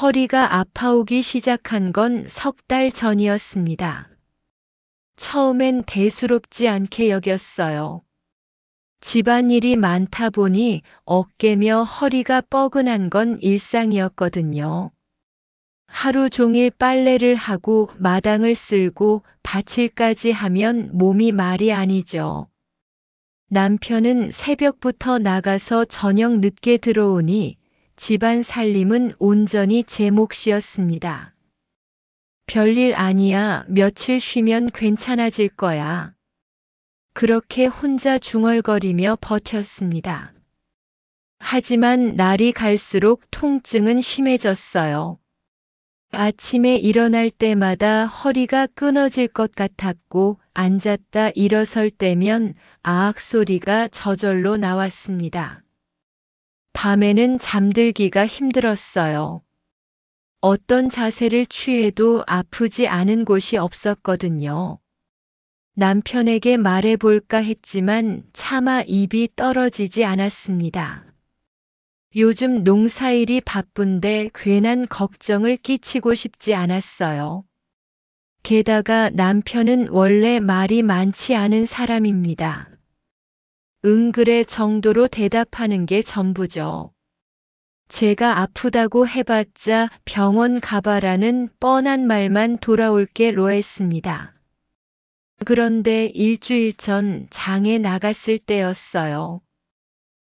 허리가 아파오기 시작한 건 석 달 전이었습니다. 처음엔 대수롭지 않게 여겼어요. 집안일이 많다 보니 어깨며 허리가 뻐근한 건 일상이었거든요. 하루 종일 빨래를 하고 마당을 쓸고 밭일까지 하면 몸이 말이 아니죠. 남편은 새벽부터 나가서 저녁 늦게 들어오니 집안 살림은 온전히 제 몫이었습니다. 별일 아니야. 며칠 쉬면 괜찮아질 거야. 그렇게 혼자 중얼거리며 버텼습니다. 하지만 날이 갈수록 통증은 심해졌어요. 아침에 일어날 때마다 허리가 끊어질 것 같았고 앉았다 일어설 때면 아악 소리가 저절로 나왔습니다. 밤에는 잠들기가 힘들었어요. 어떤 자세를 취해도 아프지 않은 곳이 없었거든요. 남편에게 말해볼까 했지만 차마 입이 떨어지지 않았습니다. 요즘 농사일이 바쁜데 괜한 걱정을 끼치고 싶지 않았어요. 게다가 남편은 원래 말이 많지 않은 사람입니다. 응 그래 정도로 대답하는 게 전부죠. 제가 아프다고 해봤자 병원 가봐라는 뻔한 말만 돌아올게 로했습니다. 그런데 일주일 전 장에 나갔을 때였어요.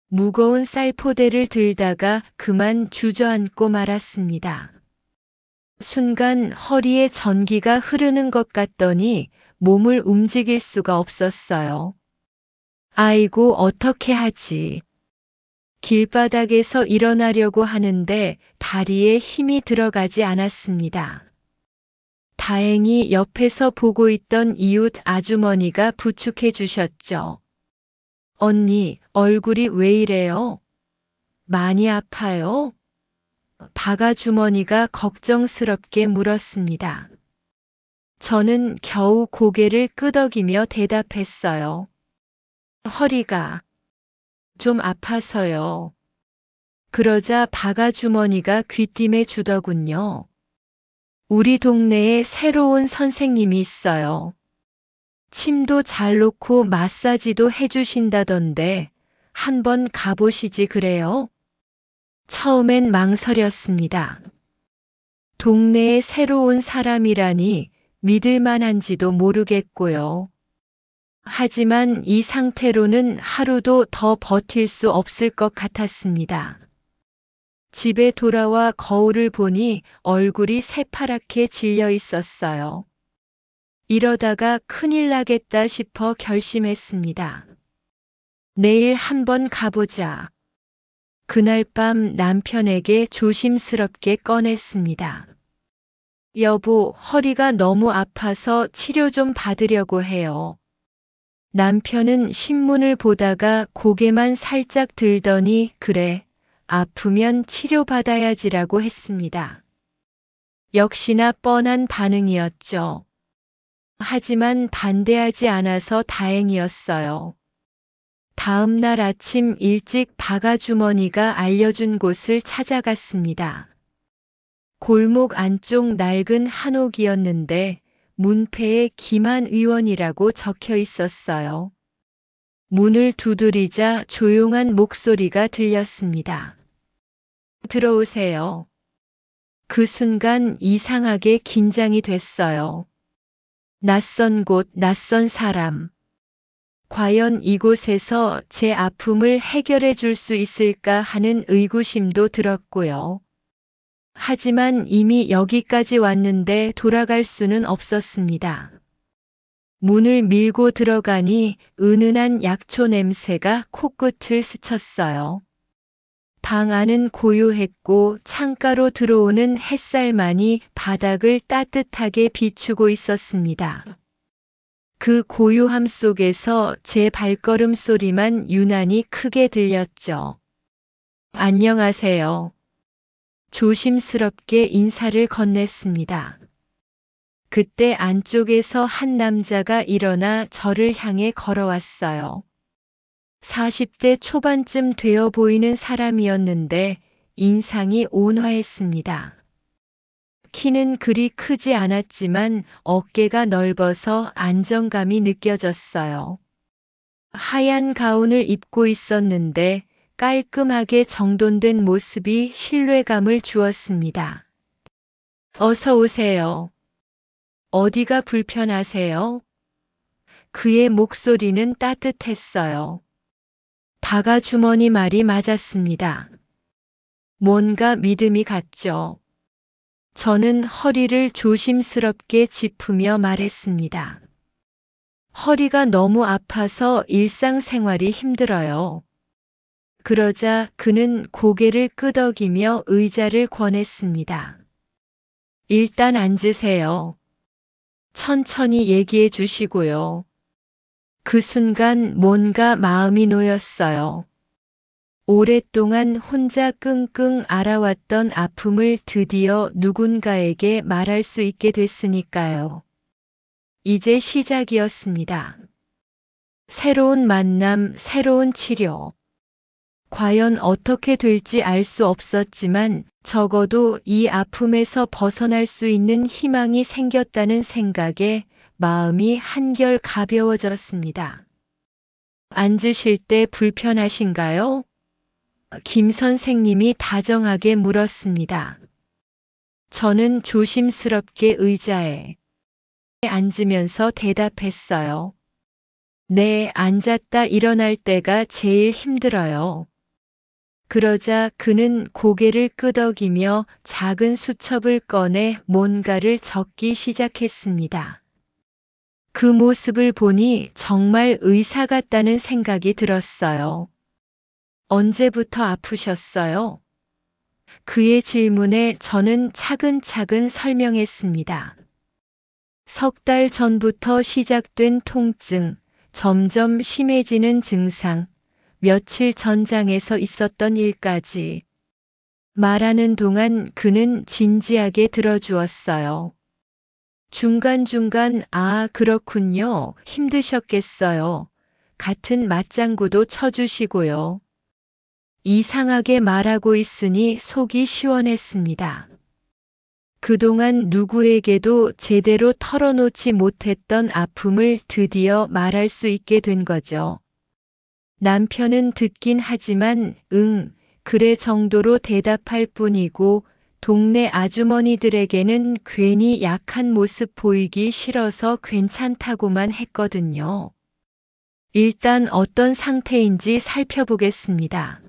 무거운 쌀포대를 들다가 그만 주저앉고 말았습니다. 순간 허리에 전기가 흐르는 것 같더니 몸을 움직일 수가 없었어요. 아이고 어떻게 하지? 길바닥에서 일어나려고 하는데 다리에 힘이 들어가지 않았습니다. 다행히 옆에서 보고 있던 이웃 아주머니가 부축해 주셨죠. 언니, 얼굴이 왜 이래요? 많이 아파요? 박아주머니가 걱정스럽게 물었습니다. 저는 겨우 고개를 끄덕이며 대답했어요. 허리가 좀 아파서요. 그러자 박아주머니가 귀띔해 주더군요. 우리 동네에 새로운 선생님이 있어요. 침도 잘 놓고 마사지도 해주신다던데 한번 가보시지 그래요? 처음엔 망설였습니다. 동네에 새로운 사람이라니 믿을 만한지도 모르겠고요. 하지만 이 상태로는 하루도 더 버틸 수 없을 것 같았습니다. 집에 돌아와 거울을 보니 얼굴이 새파랗게 질려 있었어요. 이러다가 큰일 나겠다 싶어 결심했습니다. 내일 한번 가보자. 그날 밤 남편에게 조심스럽게 꺼냈습니다. 여보, 허리가 너무 아파서 치료 좀 받으려고 해요. 남편은 신문을 보다가 고개만 살짝 들더니 그래, 아프면 치료받아야지라고 했습니다. 역시나 뻔한 반응이었죠. 하지만 반대하지 않아서 다행이었어요. 다음 날 아침 일찍 박아주머니가 알려준 곳을 찾아갔습니다. 골목 안쪽 낡은 한옥이었는데 문패에 김한 의원이라고 적혀 있었어요. 문을 두드리자 조용한 목소리가 들렸습니다. 들어오세요. 그 순간 이상하게 긴장이 됐어요. 낯선 곳, 낯선 사람. 과연 이곳에서 제 아픔을 해결해 줄 수 있을까 하는 의구심도 들었고요. 하지만 이미 여기까지 왔는데 돌아갈 수는 없었습니다. 문을 밀고 들어가니 은은한 약초 냄새가 코끝을 스쳤어요. 방 안은 고요했고 창가로 들어오는 햇살만이 바닥을 따뜻하게 비추고 있었습니다. 그 고요함 속에서 제 발걸음 소리만 유난히 크게 들렸죠. 안녕하세요. 조심스럽게 인사를 건넸습니다. 그때 안쪽에서 한 남자가 일어나 저를 향해 걸어왔어요. 40대 초반쯤 되어 보이는 사람이었는데 인상이 온화했습니다. 키는 그리 크지 않았지만 어깨가 넓어서 안정감이 느껴졌어요. 하얀 가운을 입고 있었는데 깔끔하게 정돈된 모습이 신뢰감을 주었습니다. 어서 오세요. 어디가 불편하세요? 그의 목소리는 따뜻했어요. 바가주머니 말이 맞았습니다. 뭔가 믿음이 갔죠. 저는 허리를 조심스럽게 짚으며 말했습니다. 허리가 너무 아파서 일상생활이 힘들어요. 그러자 그는 고개를 끄덕이며 의자를 권했습니다. 일단 앉으세요. 천천히 얘기해 주시고요. 그 순간 뭔가 마음이 놓였어요. 오랫동안 혼자 끙끙 앓아왔던 아픔을 드디어 누군가에게 말할 수 있게 됐으니까요. 이제 시작이었습니다. 새로운 만남, 새로운 치료. 과연 어떻게 될지 알 수 없었지만 적어도 이 아픔에서 벗어날 수 있는 희망이 생겼다는 생각에 마음이 한결 가벼워졌습니다. 앉으실 때 불편하신가요? 김 선생님이 다정하게 물었습니다. 저는 조심스럽게 의자에 앉으면서 대답했어요. 네, 앉았다 일어날 때가 제일 힘들어요. 그러자 그는 고개를 끄덕이며 작은 수첩을 꺼내 뭔가를 적기 시작했습니다. 그 모습을 보니 정말 의사 같다는 생각이 들었어요. 언제부터 아프셨어요? 그의 질문에 저는 차근차근 설명했습니다. 석 달 전부터 시작된 통증, 점점 심해지는 증상, 며칠 전장에서 있었던 일까지. 말하는 동안 그는 진지하게 들어주었어요. 중간중간 그렇군요. 힘드셨겠어요. 같은 맞장구도 쳐주시고요. 이상하게 말하고 있으니 속이 시원했습니다. 그동안 누구에게도 제대로 털어놓지 못했던 아픔을 드디어 말할 수 있게 된 거죠. 남편은 듣긴 하지만 그래 정도로 대답할 뿐이고 동네 아주머니들에게는 괜히 약한 모습 보이기 싫어서 괜찮다고만 했거든요. 일단 어떤 상태인지 살펴보겠습니다.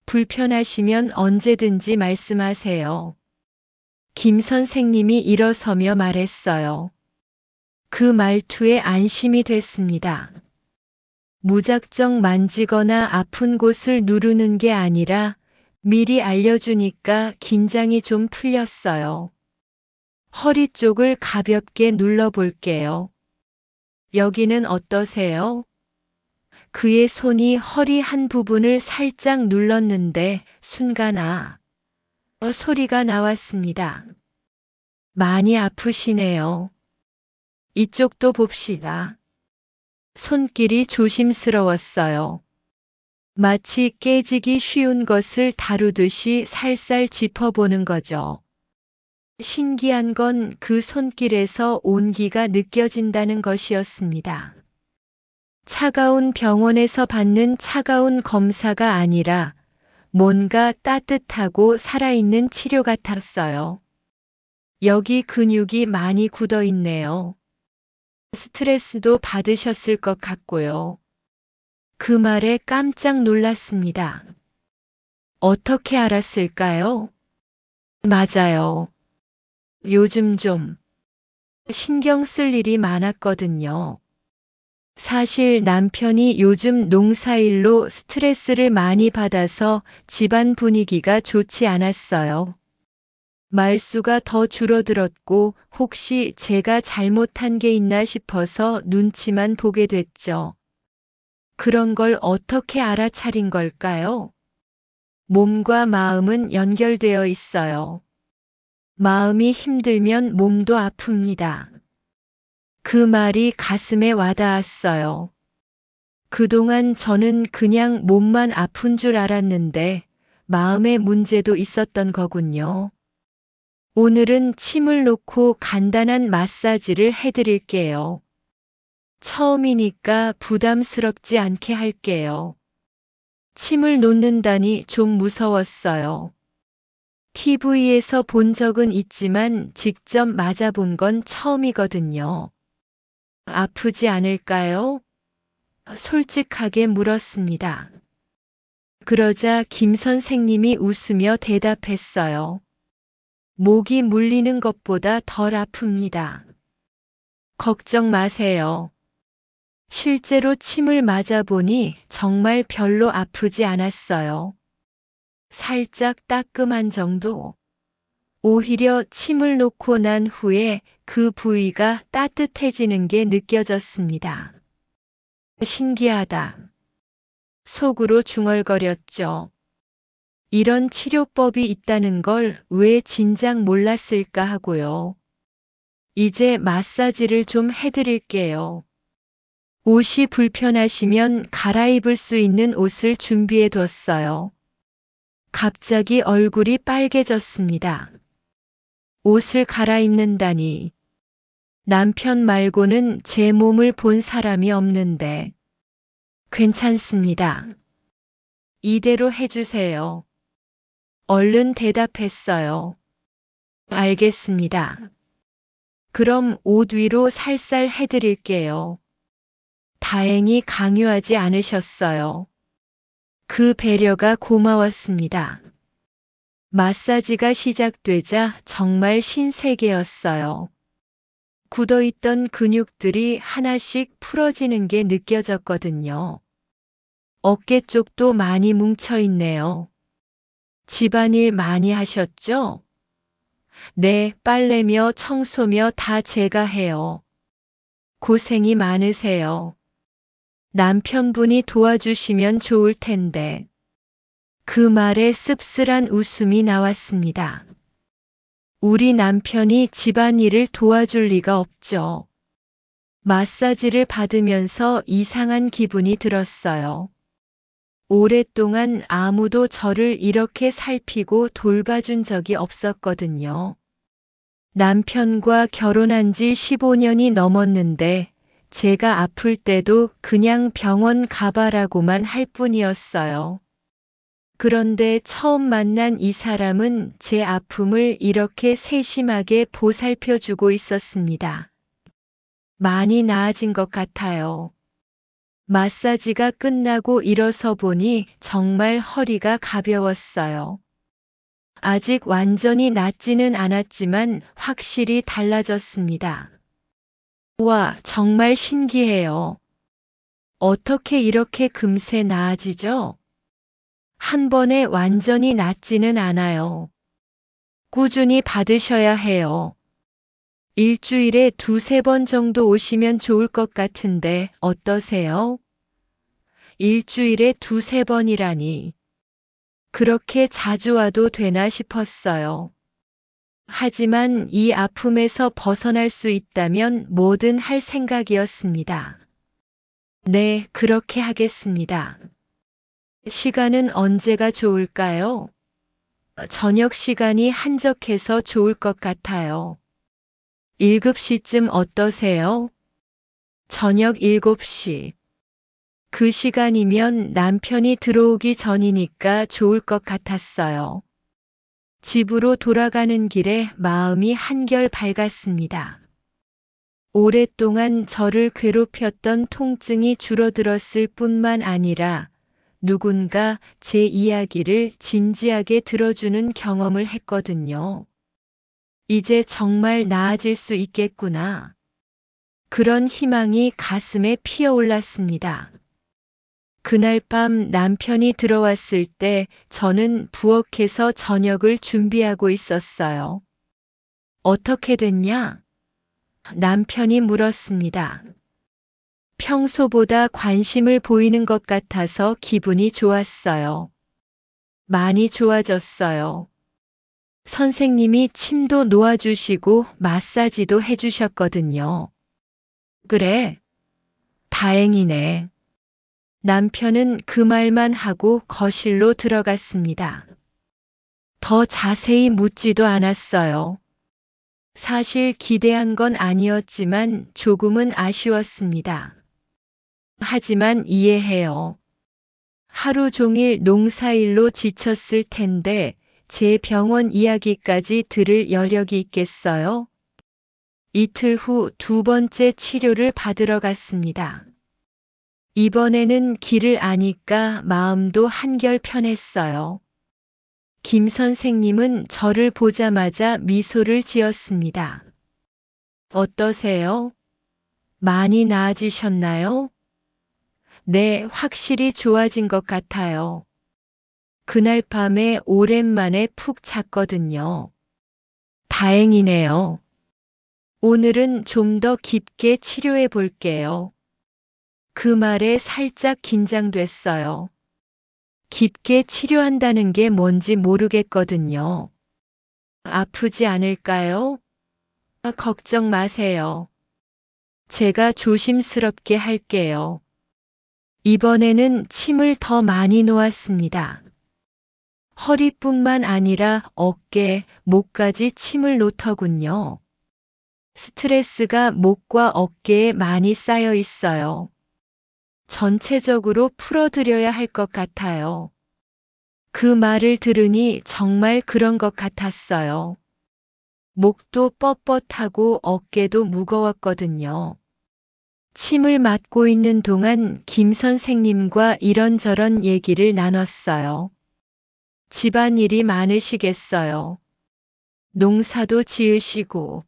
불편하시면 언제든지 말씀하세요. 김 선생님이 일어서며 말했어요. 그 말투에 안심이 됐습니다. 무작정 만지거나 아픈 곳을 누르는 게 아니라 미리 알려주니까 긴장이 좀 풀렸어요. 허리 쪽을 가볍게 눌러볼게요. 여기는 어떠세요? 그의 손이 허리 한 부분을 살짝 눌렀는데 순간 소리가 나왔습니다. 많이 아프시네요. 이쪽도 봅시다. 손길이 조심스러웠어요. 마치 깨지기 쉬운 것을 다루듯이 살살 짚어보는 거죠. 신기한 건 그 손길에서 온기가 느껴진다는 것이었습니다. 차가운 병원에서 받는 차가운 검사가 아니라 뭔가 따뜻하고 살아있는 치료 같았어요. 여기 근육이 많이 굳어 있네요. 스트레스도 받으셨을 것 같고요. 그 말에 깜짝 놀랐습니다. 어떻게 알았을까요? 맞아요. 요즘 좀 신경 쓸 일이 많았거든요. 사실 남편이 요즘 농사일로 스트레스를 많이 받아서 집안 분위기가 좋지 않았어요. 말수가 더 줄어들었고 혹시 제가 잘못한 게 있나 싶어서 눈치만 보게 됐죠. 그런 걸 어떻게 알아차린 걸까요? 몸과 마음은 연결되어 있어요. 마음이 힘들면 몸도 아픕니다. 그 말이 가슴에 와닿았어요. 그동안 저는 그냥 몸만 아픈 줄 알았는데 마음의 문제도 있었던 거군요. 오늘은 침을 놓고 간단한 마사지를 해드릴게요. 처음이니까 부담스럽지 않게 할게요. 침을 놓는다니 좀 무서웠어요. TV에서 본 적은 있지만 직접 맞아본 건 처음이거든요. 아프지 않을까요? 솔직하게 물었습니다. 그러자 김 선생님이 웃으며 대답했어요. 목이 물리는 것보다 덜 아픕니다. 걱정 마세요. 실제로 침을 맞아보니 정말 별로 아프지 않았어요. 살짝 따끔한 정도. 오히려 침을 놓고 난 후에 그 부위가 따뜻해지는 게 느껴졌습니다. 신기하다. 속으로 중얼거렸죠. 이런 치료법이 있다는 걸 왜 진작 몰랐을까 하고요. 이제 마사지를 좀 해드릴게요. 옷이 불편하시면 갈아입을 수 있는 옷을 준비해 뒀어요. 갑자기 얼굴이 빨개졌습니다. 옷을 갈아입는다니. 남편 말고는 제 몸을 본 사람이 없는데. 괜찮습니다. 이대로 해주세요. 얼른 대답했어요. 알겠습니다. 그럼 옷 위로 살살 해드릴게요. 다행히 강요하지 않으셨어요. 그 배려가 고마웠습니다. 마사지가 시작되자 정말 신세계였어요. 굳어있던 근육들이 하나씩 풀어지는 게 느껴졌거든요. 어깨 쪽도 많이 뭉쳐있네요. 집안일 많이 하셨죠? 네, 빨래며 청소며 다 제가 해요. 고생이 많으세요. 남편분이 도와주시면 좋을 텐데. 그 말에 씁쓸한 웃음이 나왔습니다. 우리 남편이 집안일을 도와줄 리가 없죠. 마사지를 받으면서 이상한 기분이 들었어요. 오랫동안 아무도 저를 이렇게 살피고 돌봐준 적이 없었거든요. 남편과 결혼한 지 15년이 넘었는데 제가 아플 때도 그냥 병원 가봐라고만 할 뿐이었어요. 그런데 처음 만난 이 사람은 제 아픔을 이렇게 세심하게 보살펴주고 있었습니다. 많이 나아진 것 같아요. 마사지가 끝나고 일어서 보니 정말 허리가 가벼웠어요. 아직 완전히 낫지는 않았지만 확실히 달라졌습니다. 와, 정말 신기해요. 어떻게 이렇게 금세 나아지죠? 한 번에 완전히 낫지는 않아요. 꾸준히 받으셔야 해요. 일주일에 2~3번 정도 오시면 좋을 것 같은데 어떠세요? 일주일에 2~3번이라니. 그렇게 자주 와도 되나 싶었어요. 하지만 이 아픔에서 벗어날 수 있다면 뭐든 할 생각이었습니다. 네, 그렇게 하겠습니다. 시간은 언제가 좋을까요? 저녁 시간이 한적해서 좋을 것 같아요. 7시쯤 어떠세요? 저녁 7시. 그 시간이면 남편이 들어오기 전이니까 좋을 것 같았어요. 집으로 돌아가는 길에 마음이 한결 밝았습니다. 오랫동안 저를 괴롭혔던 통증이 줄어들었을 뿐만 아니라 누군가 제 이야기를 진지하게 들어주는 경험을 했거든요. 이제 정말 나아질 수 있겠구나. 그런 희망이 가슴에 피어올랐습니다. 그날 밤 남편이 들어왔을 때 저는 부엌에서 저녁을 준비하고 있었어요. 어떻게 됐냐? 남편이 물었습니다. 평소보다 관심을 보이는 것 같아서 기분이 좋았어요. 많이 좋아졌어요. 선생님이 침도 놓아주시고 마사지도 해주셨거든요. 그래? 다행이네. 남편은 그 말만 하고 거실로 들어갔습니다. 더 자세히 묻지도 않았어요. 사실 기대한 건 아니었지만 조금은 아쉬웠습니다. 하지만 이해해요. 하루 종일 농사일로 지쳤을 텐데 제 병원 이야기까지 들을 여력이 있겠어요? 이틀 후 두 번째 치료를 받으러 갔습니다. 이번에는 길을 아니까 마음도 한결 편했어요. 김 선생님은 저를 보자마자 미소를 지었습니다. 어떠세요? 많이 나아지셨나요? 네, 확실히 좋아진 것 같아요. 그날 밤에 오랜만에 푹 잤거든요. 다행이네요. 오늘은 좀 더 깊게 치료해 볼게요. 그 말에 살짝 긴장됐어요. 깊게 치료한다는 게 뭔지 모르겠거든요. 아프지 않을까요? 걱정 마세요. 제가 조심스럽게 할게요. 이번에는 침을 더 많이 놓았습니다. 허리뿐만 아니라 어깨, 목까지 침을 놓더군요. 스트레스가 목과 어깨에 많이 쌓여 있어요. 전체적으로 풀어드려야 할 것 같아요. 그 말을 들으니 정말 그런 것 같았어요. 목도 뻣뻣하고 어깨도 무거웠거든요. 침을 맞고 있는 동안 김 선생님과 이런저런 얘기를 나눴어요. 집안일이 많으시겠어요. 농사도 지으시고.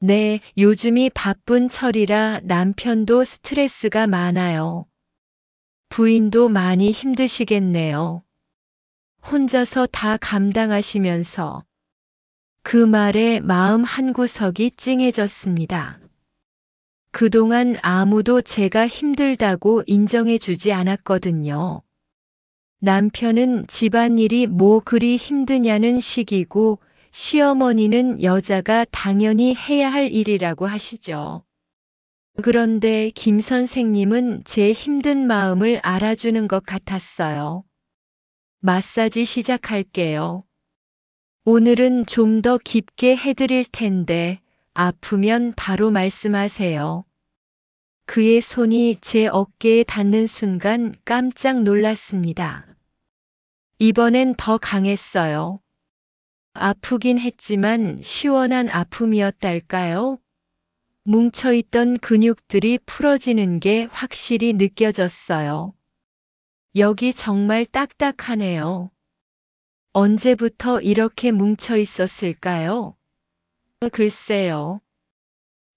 네, 요즘이 바쁜 철이라 남편도 스트레스가 많아요. 부인도 많이 힘드시겠네요. 혼자서 다 감당하시면서. 그 말에 마음 한구석이 찡해졌습니다. 그동안 아무도 제가 힘들다고 인정해 주지 않았거든요. 남편은 집안일이 뭐 그리 힘드냐는 식이고 시어머니는 여자가 당연히 해야 할 일이라고 하시죠. 그런데 김 선생님은 제 힘든 마음을 알아주는 것 같았어요. 마사지 시작할게요. 오늘은 좀 더 깊게 해드릴 텐데 아프면 바로 말씀하세요. 그의 손이 제 어깨에 닿는 순간 깜짝 놀랐습니다. 이번엔 더 강했어요. 아프긴 했지만 시원한 아픔이었달까요? 뭉쳐있던 근육들이 풀어지는 게 확실히 느껴졌어요. 여기 정말 딱딱하네요. 언제부터 이렇게 뭉쳐 있었을까요? 글쎄요.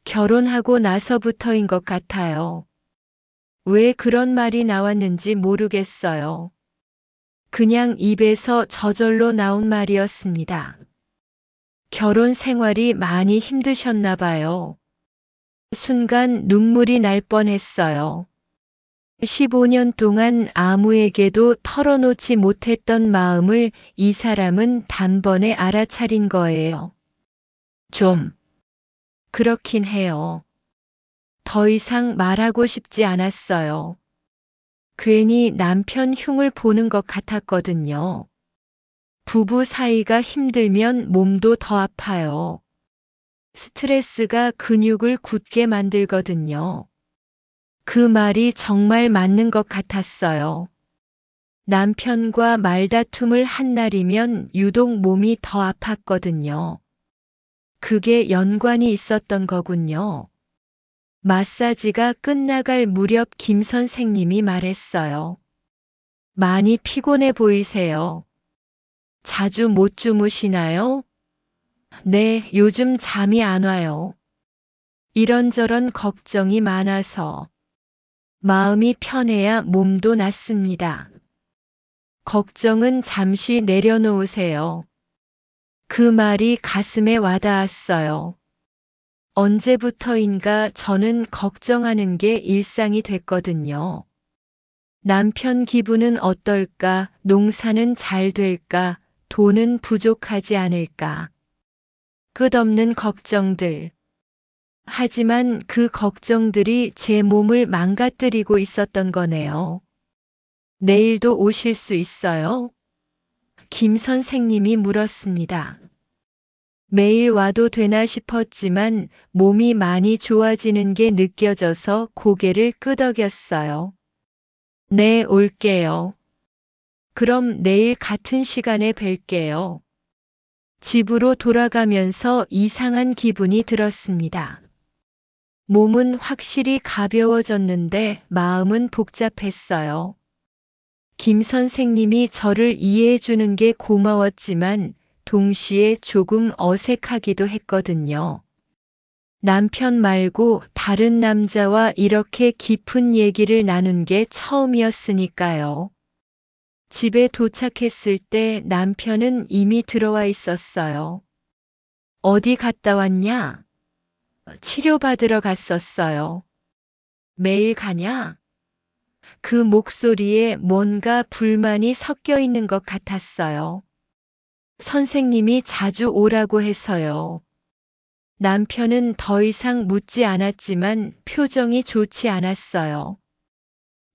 결혼하고 나서부터인 것 같아요. 왜 그런 말이 나왔는지 모르겠어요. 그냥 입에서 저절로 나온 말이었습니다. 결혼 생활이 많이 힘드셨나 봐요. 순간 눈물이 날 뻔했어요. 15년 동안 아무에게도 털어놓지 못했던 마음을 이 사람은 단번에 알아차린 거예요. 좀 그렇긴 해요. 더 이상 말하고 싶지 않았어요. 괜히 남편 흉을 보는 것 같았거든요. 부부 사이가 힘들면 몸도 더 아파요. 스트레스가 근육을 굳게 만들거든요. 그 말이 정말 맞는 것 같았어요. 남편과 말다툼을 한 날이면 유독 몸이 더 아팠거든요. 그게 연관이 있었던 거군요. 마사지가 끝나갈 무렵 김 선생님이 말했어요. 많이 피곤해 보이세요. 자주 못 주무시나요? 네, 요즘 잠이 안 와요. 이런저런 걱정이 많아서. 마음이 편해야 몸도 낫습니다. 걱정은 잠시 내려놓으세요. 그 말이 가슴에 와닿았어요. 언제부터인가 저는 걱정하는 게 일상이 됐거든요. 남편 기분은 어떨까? 농사는 잘 될까? 돈은 부족하지 않을까? 끝없는 걱정들. 하지만 그 걱정들이 제 몸을 망가뜨리고 있었던 거네요. 내일도 오실 수 있어요? 김 선생님이 물었습니다. 매일 와도 되나 싶었지만 몸이 많이 좋아지는 게 느껴져서 고개를 끄덕였어요. 네, 올게요. 그럼 내일 같은 시간에 뵐게요. 집으로 돌아가면서 이상한 기분이 들었습니다. 몸은 확실히 가벼워졌는데 마음은 복잡했어요. 김 선생님이 저를 이해해 주는 게 고마웠지만 동시에 조금 어색하기도 했거든요. 남편 말고 다른 남자와 이렇게 깊은 얘기를 나눈 게 처음이었으니까요. 집에 도착했을 때 남편은 이미 들어와 있었어요. 어디 갔다 왔냐? 치료받으러 갔었어요. 매일 가냐? 그 목소리에 뭔가 불만이 섞여 있는 것 같았어요. 선생님이 자주 오라고 해서요. 남편은 더 이상 묻지 않았지만 표정이 좋지 않았어요.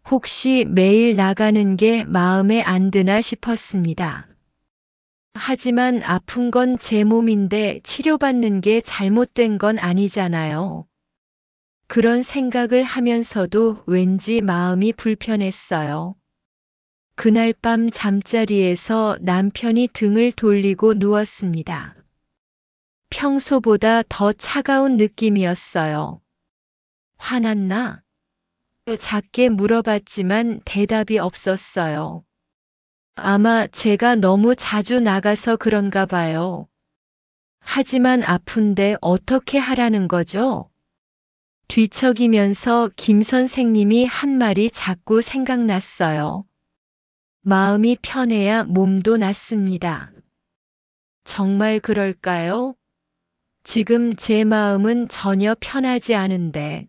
혹시 매일 나가는 게 마음에 안 드나 싶었습니다. 하지만 아픈 건 제 몸인데 치료받는 게 잘못된 건 아니잖아요. 그런 생각을 하면서도 왠지 마음이 불편했어요. 그날 밤 잠자리에서 남편이 등을 돌리고 누웠습니다. 평소보다 더 차가운 느낌이었어요. 화났나? 작게 물어봤지만 대답이 없었어요. 아마 제가 너무 자주 나가서 그런가 봐요. 하지만 아픈데 어떻게 하라는 거죠? 뒤척이면서 김 선생님이 한 말이 자꾸 생각났어요. 마음이 편해야 몸도 낫습니다. 정말 그럴까요? 지금 제 마음은 전혀 편하지 않은데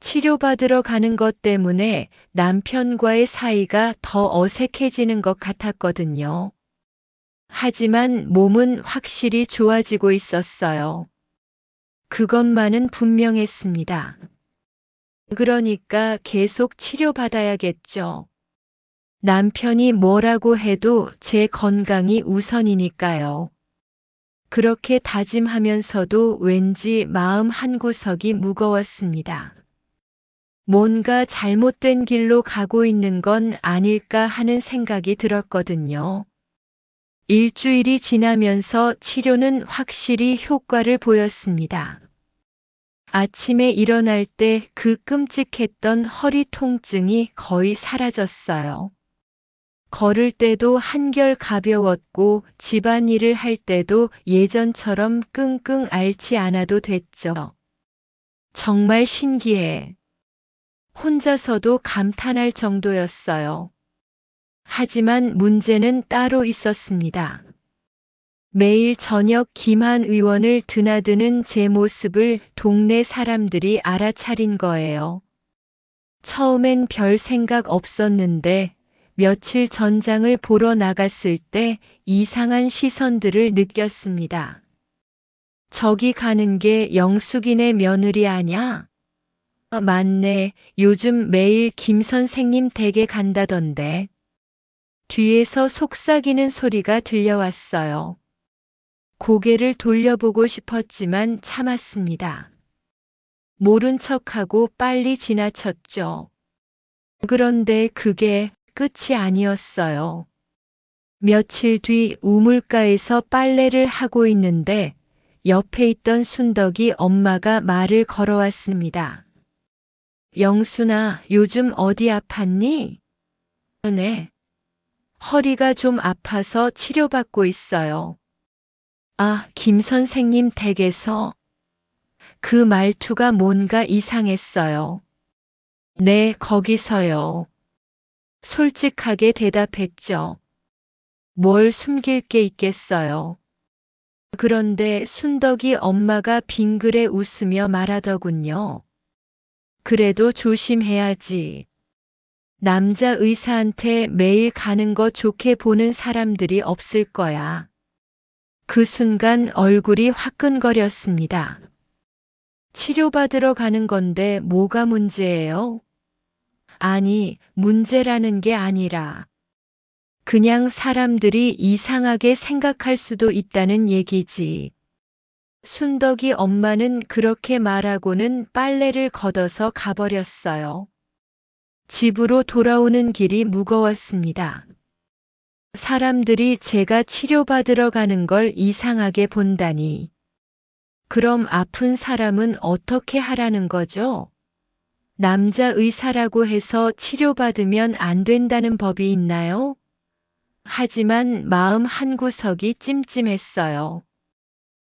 치료받으러 가는 것 때문에 남편과의 사이가 더 어색해지는 것 같았거든요. 하지만 몸은 확실히 좋아지고 있었어요. 그것만은 분명했습니다. 그러니까 계속 치료받아야겠죠. 남편이 뭐라고 해도 제 건강이 우선이니까요. 그렇게 다짐하면서도 왠지 마음 한구석이 무거웠습니다. 뭔가 잘못된 길로 가고 있는 건 아닐까 하는 생각이 들었거든요. 일주일이 지나면서 치료는 확실히 효과를 보였습니다. 아침에 일어날 때 그 끔찍했던 허리 통증이 거의 사라졌어요. 걸을 때도 한결 가벼웠고 집안일을 할 때도 예전처럼 끙끙 앓지 않아도 됐죠. 정말 신기해. 혼자서도 감탄할 정도였어요. 하지만 문제는 따로 있었습니다. 매일 저녁 김한 의원을 드나드는 제 모습을 동네 사람들이 알아차린 거예요. 처음엔 별 생각 없었는데 며칠 전장을 보러 나갔을 때 이상한 시선들을 느꼈습니다. 저기 가는 게 영숙이네 며느리 아냐? 맞네. 요즘 매일 김 선생님 댁에 간다던데. 뒤에서 속삭이는 소리가 들려왔어요. 고개를 돌려보고 싶었지만 참았습니다. 모른 척하고 빨리 지나쳤죠. 그런데 그게 끝이 아니었어요. 며칠 뒤 우물가에서 빨래를 하고 있는데 옆에 있던 순덕이 엄마가 말을 걸어왔습니다. 영순아, 요즘 어디 아팠니? 네. 허리가 좀 아파서 치료받고 있어요. 아, 김 선생님 댁에서? 그 말투가 뭔가 이상했어요. 네, 거기서요. 솔직하게 대답했죠. 뭘 숨길 게 있겠어요. 그런데 순덕이 엄마가 빙그레 웃으며 말하더군요. 그래도 조심해야지. 남자 의사한테 매일 가는 거 좋게 보는 사람들이 없을 거야. 그 순간 얼굴이 화끈거렸습니다. 치료받으러 가는 건데 뭐가 문제예요? 아니, 문제라는 게 아니라 그냥 사람들이 이상하게 생각할 수도 있다는 얘기지. 순덕이 엄마는 그렇게 말하고는 빨래를 걷어서 가버렸어요. 집으로 돌아오는 길이 무거웠습니다. 사람들이 제가 치료받으러 가는 걸 이상하게 본다니. 그럼 아픈 사람은 어떻게 하라는 거죠? 남자 의사라고 해서 치료받으면 안 된다는 법이 있나요? 하지만 마음 한구석이 찜찜했어요.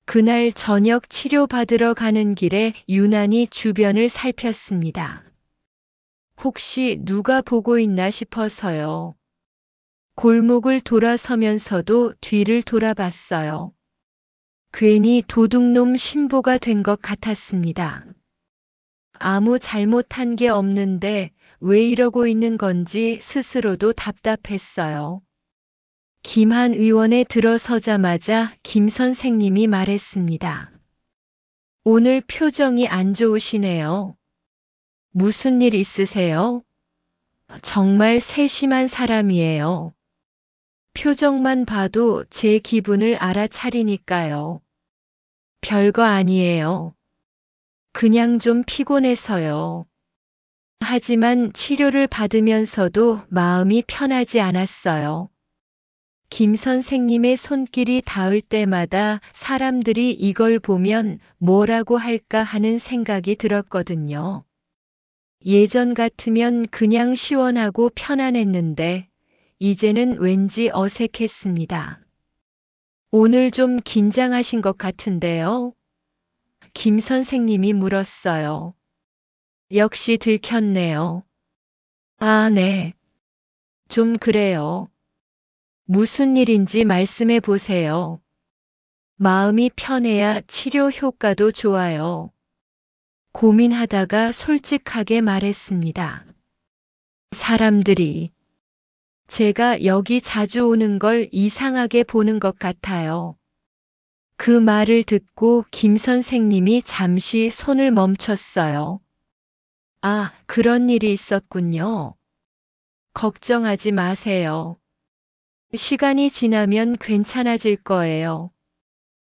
그날 저녁 치료받으러 가는 길에 유난히 주변을 살폈습니다. 혹시 누가 보고 있나 싶어서요. 골목을 돌아서면서도 뒤를 돌아봤어요. 괜히 도둑놈 신보가 된 것 같았습니다. 아무 잘못한 게 없는데 왜 이러고 있는 건지 스스로도 답답했어요. 김한 의원에 들어서자마자 김 선생님이 말했습니다. 오늘 표정이 안 좋으시네요. 무슨 일 있으세요? 정말 세심한 사람이에요. 표정만 봐도 제 기분을 알아차리니까요. 별거 아니에요. 그냥 좀 피곤해서요. 하지만 치료를 받으면서도 마음이 편하지 않았어요. 김 선생님의 손길이 닿을 때마다 사람들이 이걸 보면 뭐라고 할까 하는 생각이 들었거든요. 예전 같으면 그냥 시원하고 편안했는데 이제는 왠지 어색했습니다. 오늘 좀 긴장하신 것 같은데요? 김 선생님이 물었어요. 역시 들켰네요. 아, 네. 좀 그래요. 무슨 일인지 말씀해 보세요. 마음이 편해야 치료 효과도 좋아요. 고민하다가 솔직하게 말했습니다. 사람들이 제가 여기 자주 오는 걸 이상하게 보는 것 같아요. 그 말을 듣고 김 선생님이 잠시 손을 멈췄어요. 아, 그런 일이 있었군요. 걱정하지 마세요. 시간이 지나면 괜찮아질 거예요.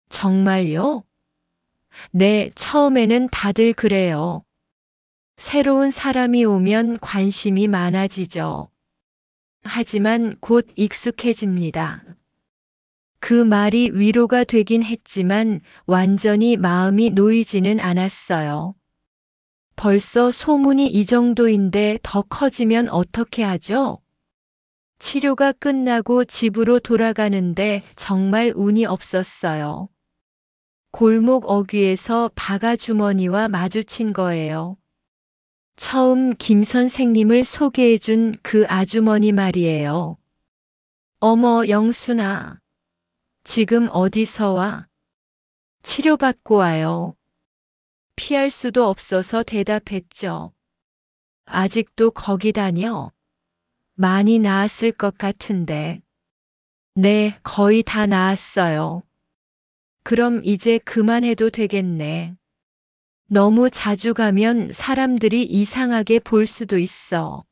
정말요? 네, 처음에는 다들 그래요. 새로운 사람이 오면 관심이 많아지죠. 하지만 곧 익숙해집니다. 그 말이 위로가 되긴 했지만 완전히 마음이 놓이지는 않았어요. 벌써 소문이 이 정도인데 더 커지면 어떻게 하죠? 치료가 끝나고 집으로 돌아가는데 정말 운이 없었어요. 골목 어귀에서 바가 주머니와 마주친 거예요. 처음 김 선생님을 소개해준 그 아주머니 말이에요. 어머, 영순아. 지금 어디서 와? 치료받고 와요. 피할 수도 없어서 대답했죠. 아직도 거기 다녀? 많이 나았을 것 같은데. 네, 거의 다 나았어요. 그럼 이제 그만해도 되겠네. 너무 자주 가면 사람들이 이상하게 볼 수도 있어.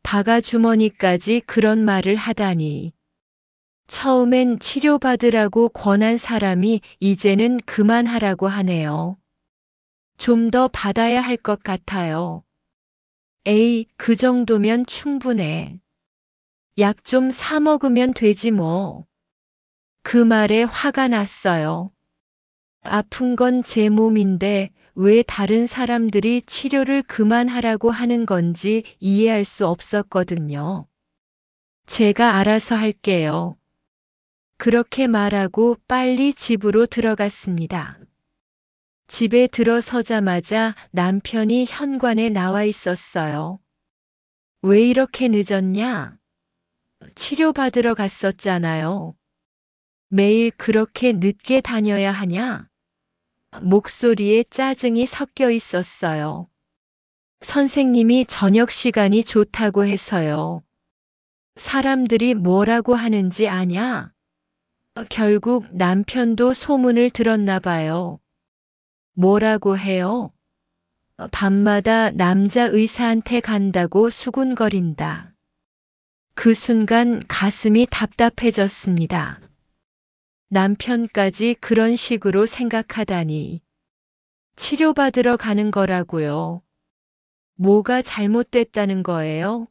바가 주머니까지 그런 말을 하다니. 처음엔 치료받으라고 권한 사람이 이제는 그만하라고 하네요. 좀 더 받아야 할 것 같아요. 에이, 그 정도면 충분해. 약 좀 사 먹으면 되지 뭐. 그 말에 화가 났어요. 아픈 건 제 몸인데 왜 다른 사람들이 치료를 그만하라고 하는 건지 이해할 수 없었거든요. 제가 알아서 할게요. 그렇게 말하고 빨리 집으로 들어갔습니다. 집에 들어서자마자 남편이 현관에 나와 있었어요. 왜 이렇게 늦었냐? 치료받으러 갔었잖아요. 매일 그렇게 늦게 다녀야 하냐? 목소리에 짜증이 섞여 있었어요. 선생님이 저녁 시간이 좋다고 해서요. 사람들이 뭐라고 하는지 아냐? 결국 남편도 소문을 들었나 봐요. 뭐라고 해요? 밤마다 남자 의사한테 간다고 수군거린다. 그 순간 가슴이 답답해졌습니다. 남편까지 그런 식으로 생각하다니. 치료받으러 가는 거라고요. 뭐가 잘못됐다는 거예요?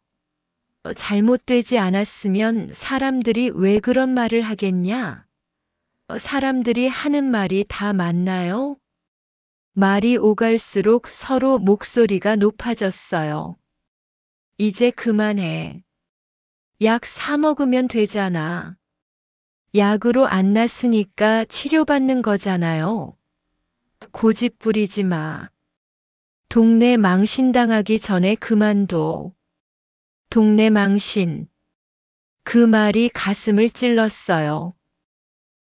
잘못되지 않았으면 사람들이 왜 그런 말을 하겠냐? 사람들이 하는 말이 다 맞나요? 말이 오갈수록 서로 목소리가 높아졌어요. 이제 그만해. 약 사 먹으면 되잖아. 약으로 안 났으니까 치료받는 거잖아요. 고집 부리지 마. 동네 망신당하기 전에 그만둬. 동네 망신. 그 말이 가슴을 찔렀어요.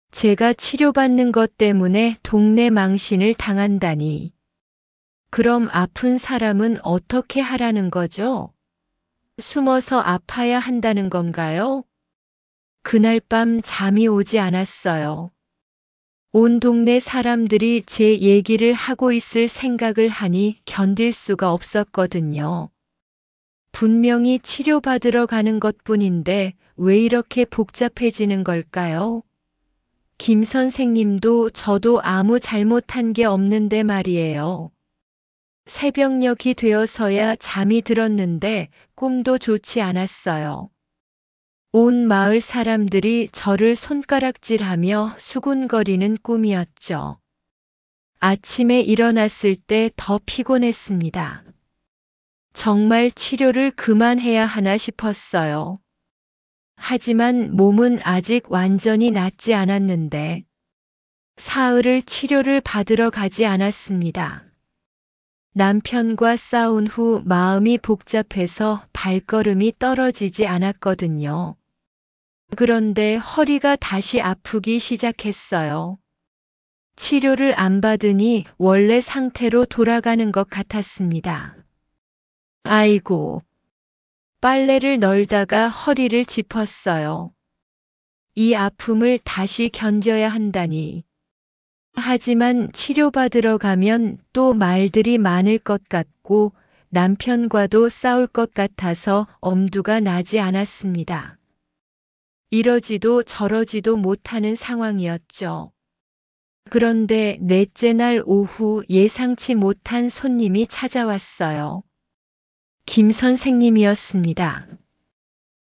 제가 치료받는 것 때문에 동네 망신을 당한다니. 그럼 아픈 사람은 어떻게 하라는 거죠? 숨어서 아파야 한다는 건가요? 그날 밤 잠이 오지 않았어요. 온 동네 사람들이 제 얘기를 하고 있을 생각을 하니 견딜 수가 없었거든요. 분명히 치료받으러 가는 것뿐인데 왜 이렇게 복잡해지는 걸까요? 김 선생님도 저도 아무 잘못한 게 없는데 말이에요. 새벽녘이 되어서야 잠이 들었는데 꿈도 좋지 않았어요. 온 마을 사람들이 저를 손가락질하며 수군거리는 꿈이었죠. 아침에 일어났을 때 더 피곤했습니다. 정말 치료를 그만해야 하나 싶었어요. 하지만 몸은 아직 완전히 낫지 않았는데 사흘을 치료를 받으러 가지 않았습니다. 남편과 싸운 후 마음이 복잡해서 발걸음이 떨어지지 않았거든요. 그런데 허리가 다시 아프기 시작했어요. 치료를 안 받으니 원래 상태로 돌아가는 것 같았습니다. 아이고, 빨래를 널다가 허리를 짚었어요. 이 아픔을 다시 견뎌야 한다니. 하지만 치료받으러 가면 또 말들이 많을 것 같고 남편과도 싸울 것 같아서 엄두가 나지 않았습니다. 이러지도 저러지도 못하는 상황이었죠. 그런데 넷째 날 오후 예상치 못한 손님이 찾아왔어요. 김 선생님이었습니다.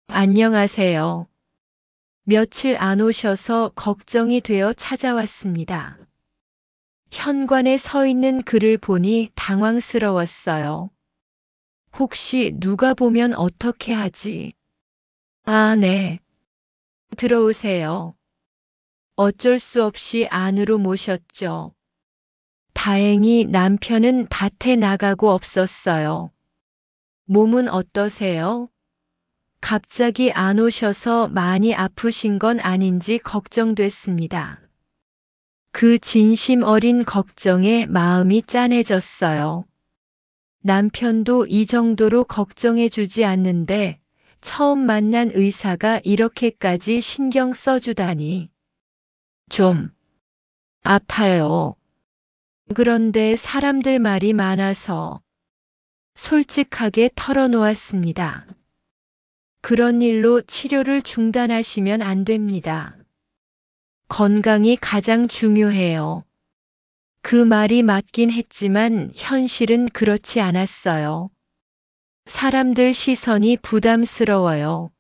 안녕하세요. 며칠 안 오셔서 걱정이 되어 찾아왔습니다. 현관에 서 있는 그를 보니 당황스러웠어요. 혹시 누가 보면 어떻게 하지? 아, 네. 들어오세요. 어쩔 수 없이 안으로 모셨죠. 다행히 남편은 밭에 나가고 없었어요. 몸은 어떠세요? 갑자기 안 오셔서 많이 아프신 건 아닌지 걱정됐습니다. 그 진심 어린 걱정에 마음이 짠해졌어요. 남편도 이 정도로 걱정해 주지 않는데 처음 만난 의사가 이렇게까지 신경 써주다니. 좀 아파요. 그런데 사람들 말이 많아서 솔직하게 털어놓았습니다. 그런 일로 치료를 중단하시면 안 됩니다. 건강이 가장 중요해요. 그 말이 맞긴 했지만 현실은 그렇지 않았어요. 사람들 시선이 부담스러워요.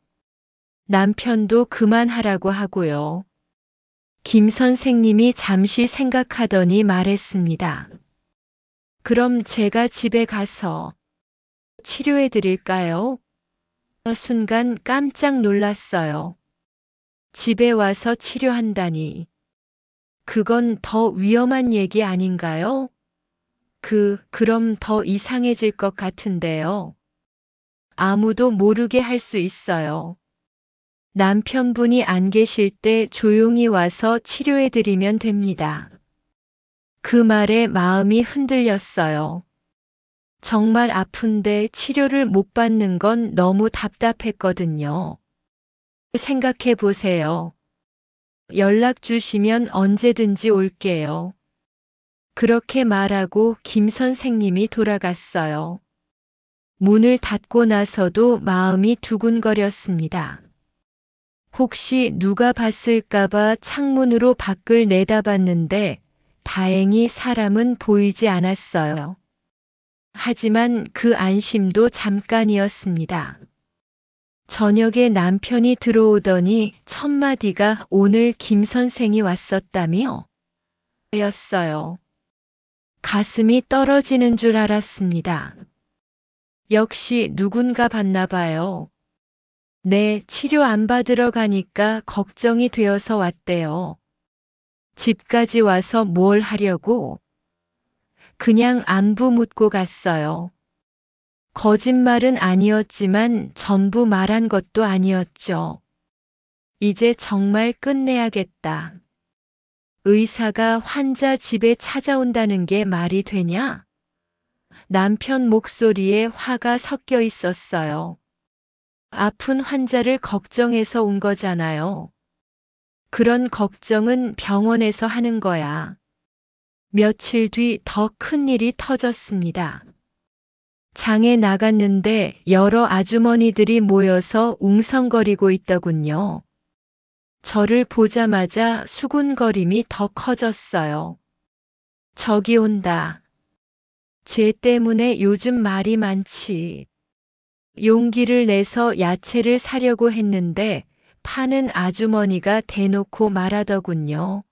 남편도 그만하라고 하고요. 김 선생님이 잠시 생각하더니 말했습니다. 그럼 제가 집에 가서 치료해 드릴까요? 순간 깜짝 놀랐어요. 집에 와서 치료한다니. 그건 더 위험한 얘기 아닌가요? 그럼 더 이상해질 것 같은데요. 아무도 모르게 할 수 있어요. 남편분이 안 계실 때 조용히 와서 치료해 드리면 됩니다. 그 말에 마음이 흔들렸어요. 정말 아픈데 치료를 못 받는 건 너무 답답했거든요. 생각해 보세요. 연락 주시면 언제든지 올게요. 그렇게 말하고 김 선생님이 돌아갔어요. 문을 닫고 나서도 마음이 두근거렸습니다. 혹시 누가 봤을까봐 창문으로 밖을 내다봤는데 다행히 사람은 보이지 않았어요. 하지만 그 안심도 잠깐이었습니다. 저녁에 남편이 들어오더니 첫마디가 오늘 김 선생이 왔었다며? 였어요. 가슴이 떨어지는 줄 알았습니다. 역시 누군가 봤나 봐요. 네, 치료 안 받으러 가니까 걱정이 되어서 왔대요. 집까지 와서 뭘 하려고? 그냥 안부 묻고 갔어요. 거짓말은 아니었지만 전부 말한 것도 아니었죠. 이제 정말 끝내야겠다. 의사가 환자 집에 찾아온다는 게 말이 되냐? 남편 목소리에 화가 섞여 있었어요. 아픈 환자를 걱정해서 온 거잖아요. 그런 걱정은 병원에서 하는 거야. 며칠 뒤 더 큰 일이 터졌습니다. 장에 나갔는데 여러 아주머니들이 모여서 웅성거리고 있더군요. 저를 보자마자 수군거림이 더 커졌어요. 저기 온다. 쟤 때문에 요즘 말이 많지. 용기를 내서 야채를 사려고 했는데 파는 아주머니가 대놓고 말하더군요.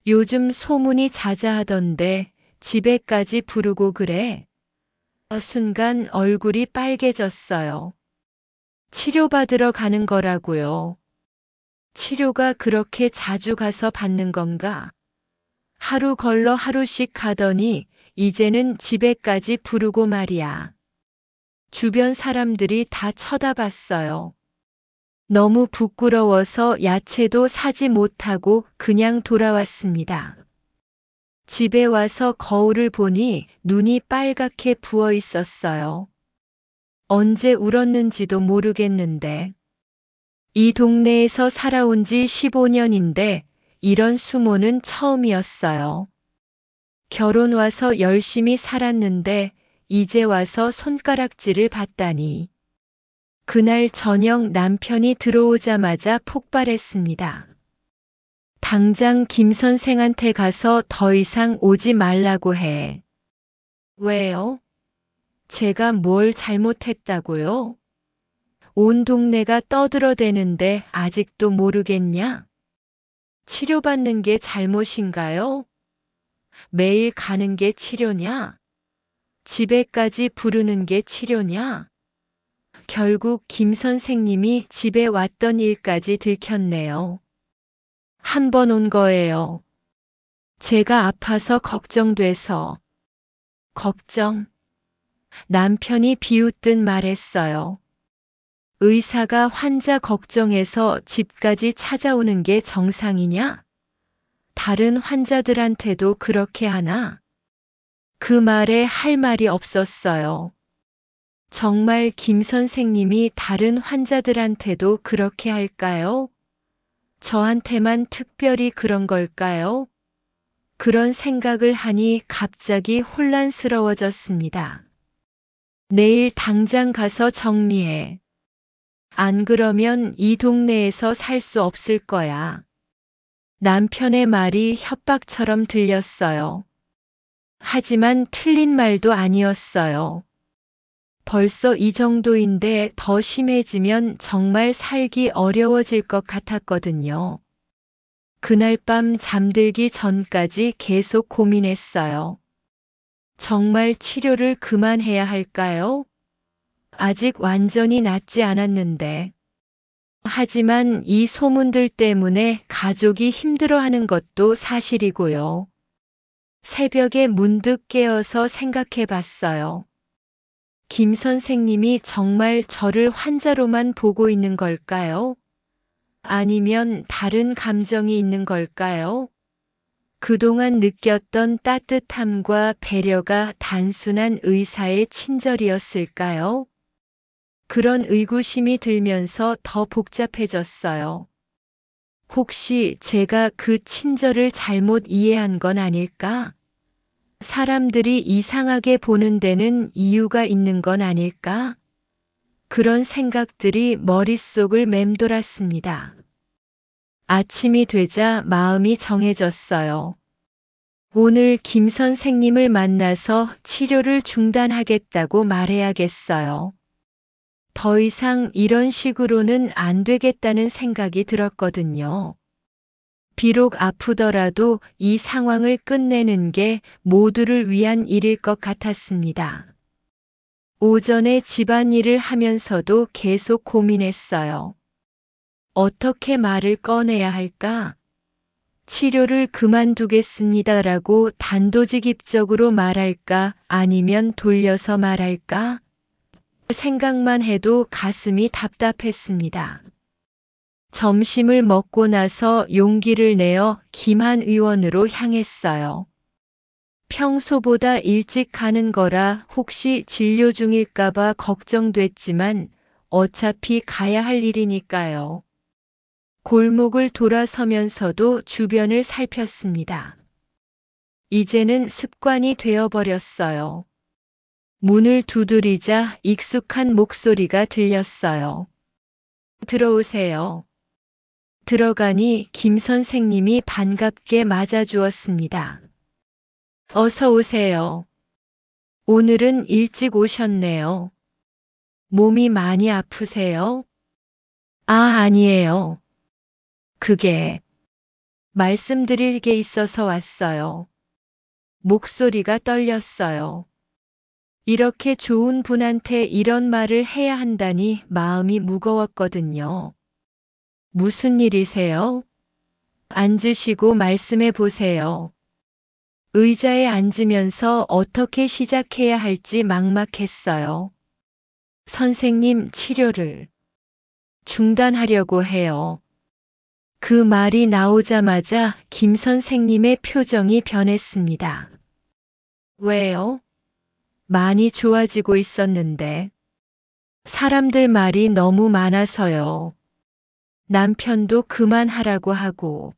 요즘 소문이 자자하던데 집에까지 부르고 그래. 순간 얼굴이 빨개졌어요. 치료받으러 가는 거라고요. 치료가 그렇게 자주 가서 받는 건가? 하루 걸러 하루씩 가더니 이제는 집에까지 부르고 말이야. 주변 사람들이 다 쳐다봤어요. 너무 부끄러워서 야채도 사지 못하고 그냥 돌아왔습니다. 집에 와서 거울을 보니 눈이 빨갛게 부어 있었어요. 언제 울었는지도 모르겠는데. 이 동네에서 살아온 지 15년인데 이런 수모는 처음이었어요. 결혼 와서 열심히 살았는데 이제 와서 손가락질을 받다니. 그날 저녁 남편이 들어오자마자 폭발했습니다. 당장 김 선생한테 가서 더 이상 오지 말라고 해. 왜요? 제가 뭘 잘못했다고요? 온 동네가 떠들어대는데 아직도 모르겠냐? 치료받는 게 잘못인가요? 매일 가는 게 치료냐? 집에까지 부르는 게 치료냐? 결국 김 선생님이 집에 왔던 일까지 들켰네요. 한 번 온 거예요. 제가 아파서 걱정돼서. 걱정? 남편이 비웃듯 말했어요. 의사가 환자 걱정해서 집까지 찾아오는 게 정상이냐? 다른 환자들한테도 그렇게 하나? 그 말에 할 말이 없었어요. 정말 김 선생님이 다른 환자들한테도 그렇게 할까요? 저한테만 특별히 그런 걸까요? 그런 생각을 하니 갑자기 혼란스러워졌습니다. 내일 당장 가서 정리해. 안 그러면 이 동네에서 살 수 없을 거야. 남편의 말이 협박처럼 들렸어요. 하지만 틀린 말도 아니었어요. 벌써 이 정도인데 더 심해지면 정말 살기 어려워질 것 같았거든요. 그날 밤 잠들기 전까지 계속 고민했어요. 정말 치료를 그만해야 할까요? 아직 완전히 낫지 않았는데. 하지만 이 소문들 때문에 가족이 힘들어하는 것도 사실이고요. 새벽에 문득 깨어서 생각해 봤어요. 김 선생님이 정말 저를 환자로만 보고 있는 걸까요? 아니면 다른 감정이 있는 걸까요? 그동안 느꼈던 따뜻함과 배려가 단순한 의사의 친절이었을까요? 그런 의구심이 들면서 더 복잡해졌어요. 혹시 제가 그 친절을 잘못 이해한 건 아닐까? 사람들이 이상하게 보는 데는 이유가 있는 건 아닐까? 그런 생각들이 머릿속을 맴돌았습니다. 아침이 되자 마음이 정해졌어요. 오늘 김 선생님을 만나서 치료를 중단하겠다고 말해야겠어요. 더 이상 이런 식으로는 안 되겠다는 생각이 들었거든요. 비록 아프더라도 이 상황을 끝내는 게 모두를 위한 일일 것 같았습니다. 오전에 집안일을 하면서도 계속 고민했어요. 어떻게 말을 꺼내야 할까? 치료를 그만두겠습니다라고 단도직입적으로 말할까? 아니면 돌려서 말할까? 생각만 해도 가슴이 답답했습니다. 점심을 먹고 나서 용기를 내어 김한 의원으로 향했어요. 평소보다 일찍 가는 거라 혹시 진료 중일까봐 걱정됐지만 어차피 가야 할 일이니까요. 골목을 돌아서면서도 주변을 살폈습니다. 이제는 습관이 되어버렸어요. 문을 두드리자 익숙한 목소리가 들렸어요. 들어오세요. 들어가니 김 선생님이 반갑게 맞아주었습니다. 어서 오세요. 오늘은 일찍 오셨네요. 몸이 많이 아프세요? 아, 아니에요. 그게 말씀드릴 게 있어서 왔어요. 목소리가 떨렸어요. 이렇게 좋은 분한테 이런 말을 해야 한다니 마음이 무거웠거든요. 무슨 일이세요? 앉으시고 말씀해 보세요. 의자에 앉으면서 어떻게 시작해야 할지 막막했어요. 선생님, 치료를 중단하려고 해요. 그 말이 나오자마자 김 선생님의 표정이 변했습니다. 왜요? 많이 좋아지고 있었는데. 사람들 말이 너무 많아서요. 남편도 그만하라고 하고.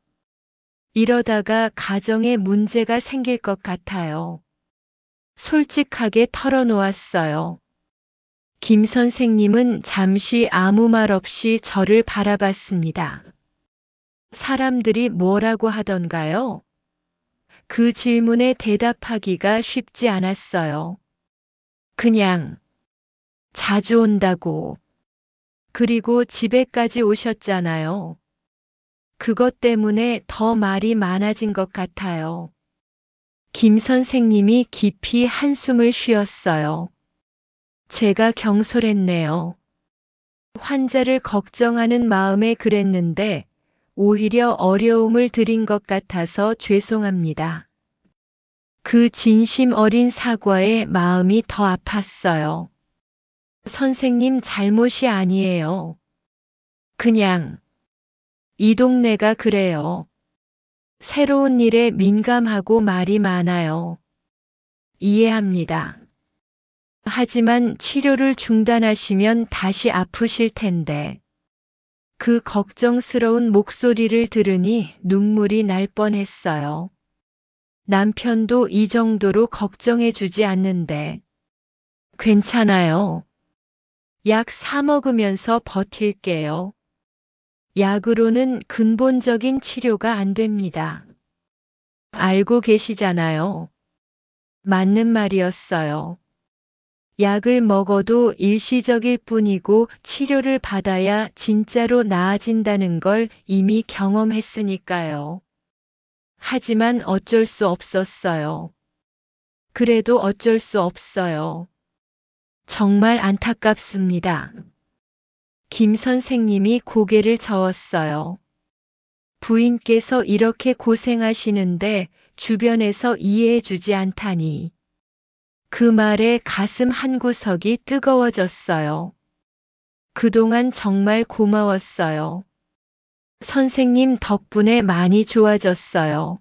이러다가 가정에 문제가 생길 것 같아요. 솔직하게 털어놓았어요. 김 선생님은 잠시 아무 말 없이 저를 바라봤습니다. 사람들이 뭐라고 하던가요? 그 질문에 대답하기가 쉽지 않았어요. 그냥 자주 온다고. 그리고 집에까지 오셨잖아요. 그것 때문에 더 말이 많아진 것 같아요. 김 선생님이 깊이 한숨을 쉬었어요. 제가 경솔했네요. 환자를 걱정하는 마음에 그랬는데 오히려 어려움을 드린 것 같아서 죄송합니다. 그 진심 어린 사과에 마음이 더 아팠어요. 선생님 잘못이 아니에요. 그냥 이 동네가 그래요. 새로운 일에 민감하고 말이 많아요. 이해합니다. 하지만 치료를 중단하시면 다시 아프실 텐데. 그 걱정스러운 목소리를 들으니 눈물이 날 뻔했어요. 남편도 이 정도로 걱정해주지 않는데. 괜찮아요. 약 사 먹으면서 버틸게요. 약으로는 근본적인 치료가 안 됩니다. 알고 계시잖아요. 맞는 말이었어요. 약을 먹어도 일시적일 뿐이고 치료를 받아야 진짜로 나아진다는 걸 이미 경험했으니까요. 하지만 어쩔 수 없었어요. 그래도 어쩔 수 없어요. 정말 안타깝습니다. 김 선생님이 고개를 저었어요. 부인께서 이렇게 고생하시는데 주변에서 이해해주지 않다니. 그 말에 가슴 한구석이 뜨거워졌어요. 그동안 정말 고마웠어요. 선생님 덕분에 많이 좋아졌어요.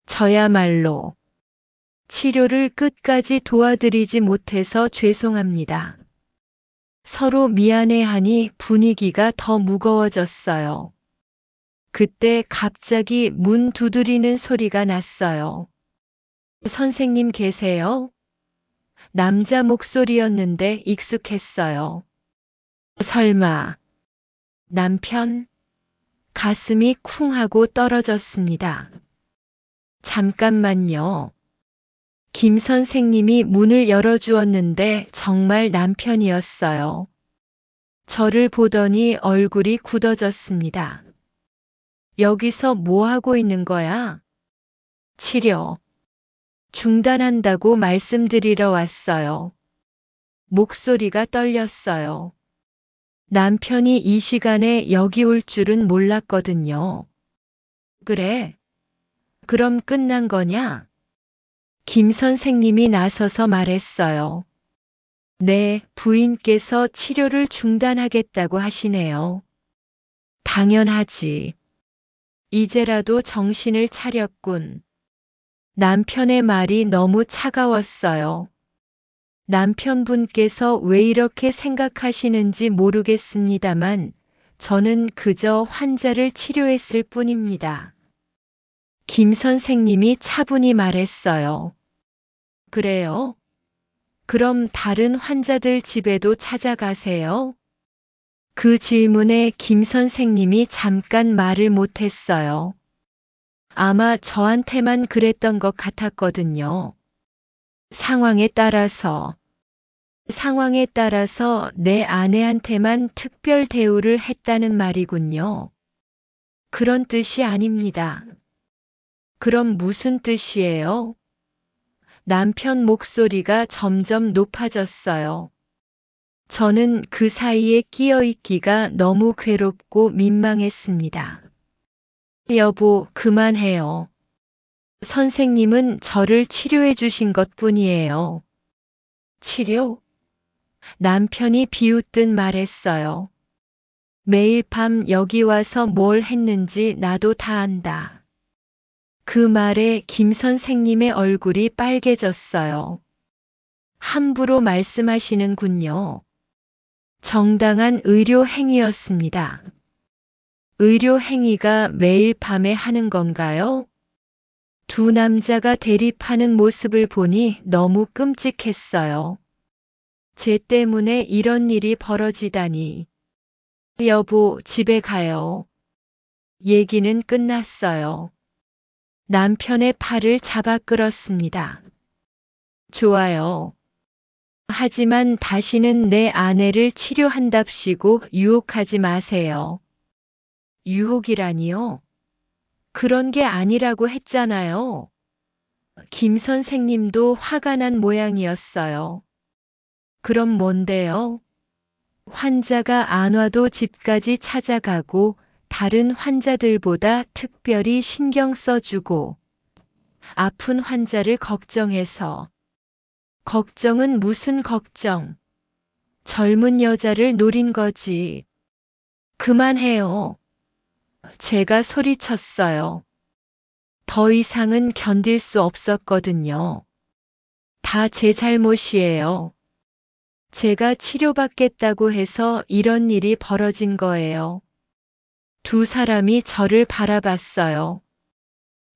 저야말로 치료를 끝까지 도와드리지 못해서 죄송합니다. 서로 미안해하니 분위기가 더 무거워졌어요. 그때 갑자기 문 두드리는 소리가 났어요. 선생님 계세요? 남자 목소리였는데 익숙했어요. 설마 남편? 가슴이 쿵 하고 떨어졌습니다. 잠깐만요. 김 선생님이 문을 열어주었는데 정말 남편이었어요. 저를 보더니 얼굴이 굳어졌습니다. 여기서 뭐 하고 있는 거야? 치료. 중단한다고 말씀드리러 왔어요. 목소리가 떨렸어요. 남편이 이 시간에 여기 올 줄은 몰랐거든요. 그래? 그럼 끝난 거냐? 김 선생님이 나서서 말했어요. 네, 부인께서 치료를 중단하겠다고 하시네요. 당연하지. 이제라도 정신을 차렸군. 남편의 말이 너무 차가웠어요. 남편분께서 왜 이렇게 생각하시는지 모르겠습니다만 저는 그저 환자를 치료했을 뿐입니다. 김 선생님이 차분히 말했어요. 그래요? 그럼 다른 환자들 집에도 찾아가세요? 그 질문에 김 선생님이 잠깐 말을 못했어요. 아마 저한테만 그랬던 것 같았거든요. 상황에 따라서 내 아내한테만 특별 대우를 했다는 말이군요. 그런 뜻이 아닙니다. 그럼 무슨 뜻이에요? 남편 목소리가 점점 높아졌어요. 저는 그 사이에 끼어 있기가 너무 괴롭고 민망했습니다. 여보, 그만해요. 선생님은 저를 치료해 주신 것 뿐이에요. 치료? 남편이 비웃듯 말했어요. 매일 밤 여기 와서 뭘 했는지 나도 다 안다. 그 말에 김 선생님의 얼굴이 빨개졌어요. 함부로 말씀하시는군요. 정당한 의료 행위였습니다. 의료 행위가 매일 밤에 하는 건가요? 두 남자가 대립하는 모습을 보니 너무 끔찍했어요. 쟤 때문에 이런 일이 벌어지다니. 여보, 집에 가요. 얘기는 끝났어요. 남편의 팔을 잡아 끌었습니다. 좋아요. 하지만 다시는 내 아내를 치료한답시고 유혹하지 마세요. 유혹이라니요? 그런 게 아니라고 했잖아요. 김 선생님도 화가 난 모양이었어요. 그럼 뭔데요? 환자가 안 와도 집까지 찾아가고 다른 환자들보다 특별히 신경 써주고 아픈 환자를 걱정해서. 걱정은 무슨 걱정? 젊은 여자를 노린 거지. 그만해요. 제가 소리쳤어요. 더 이상은 견딜 수 없었거든요. 다 제 잘못이에요. 제가 치료받겠다고 해서 이런 일이 벌어진 거예요. 두 사람이 저를 바라봤어요.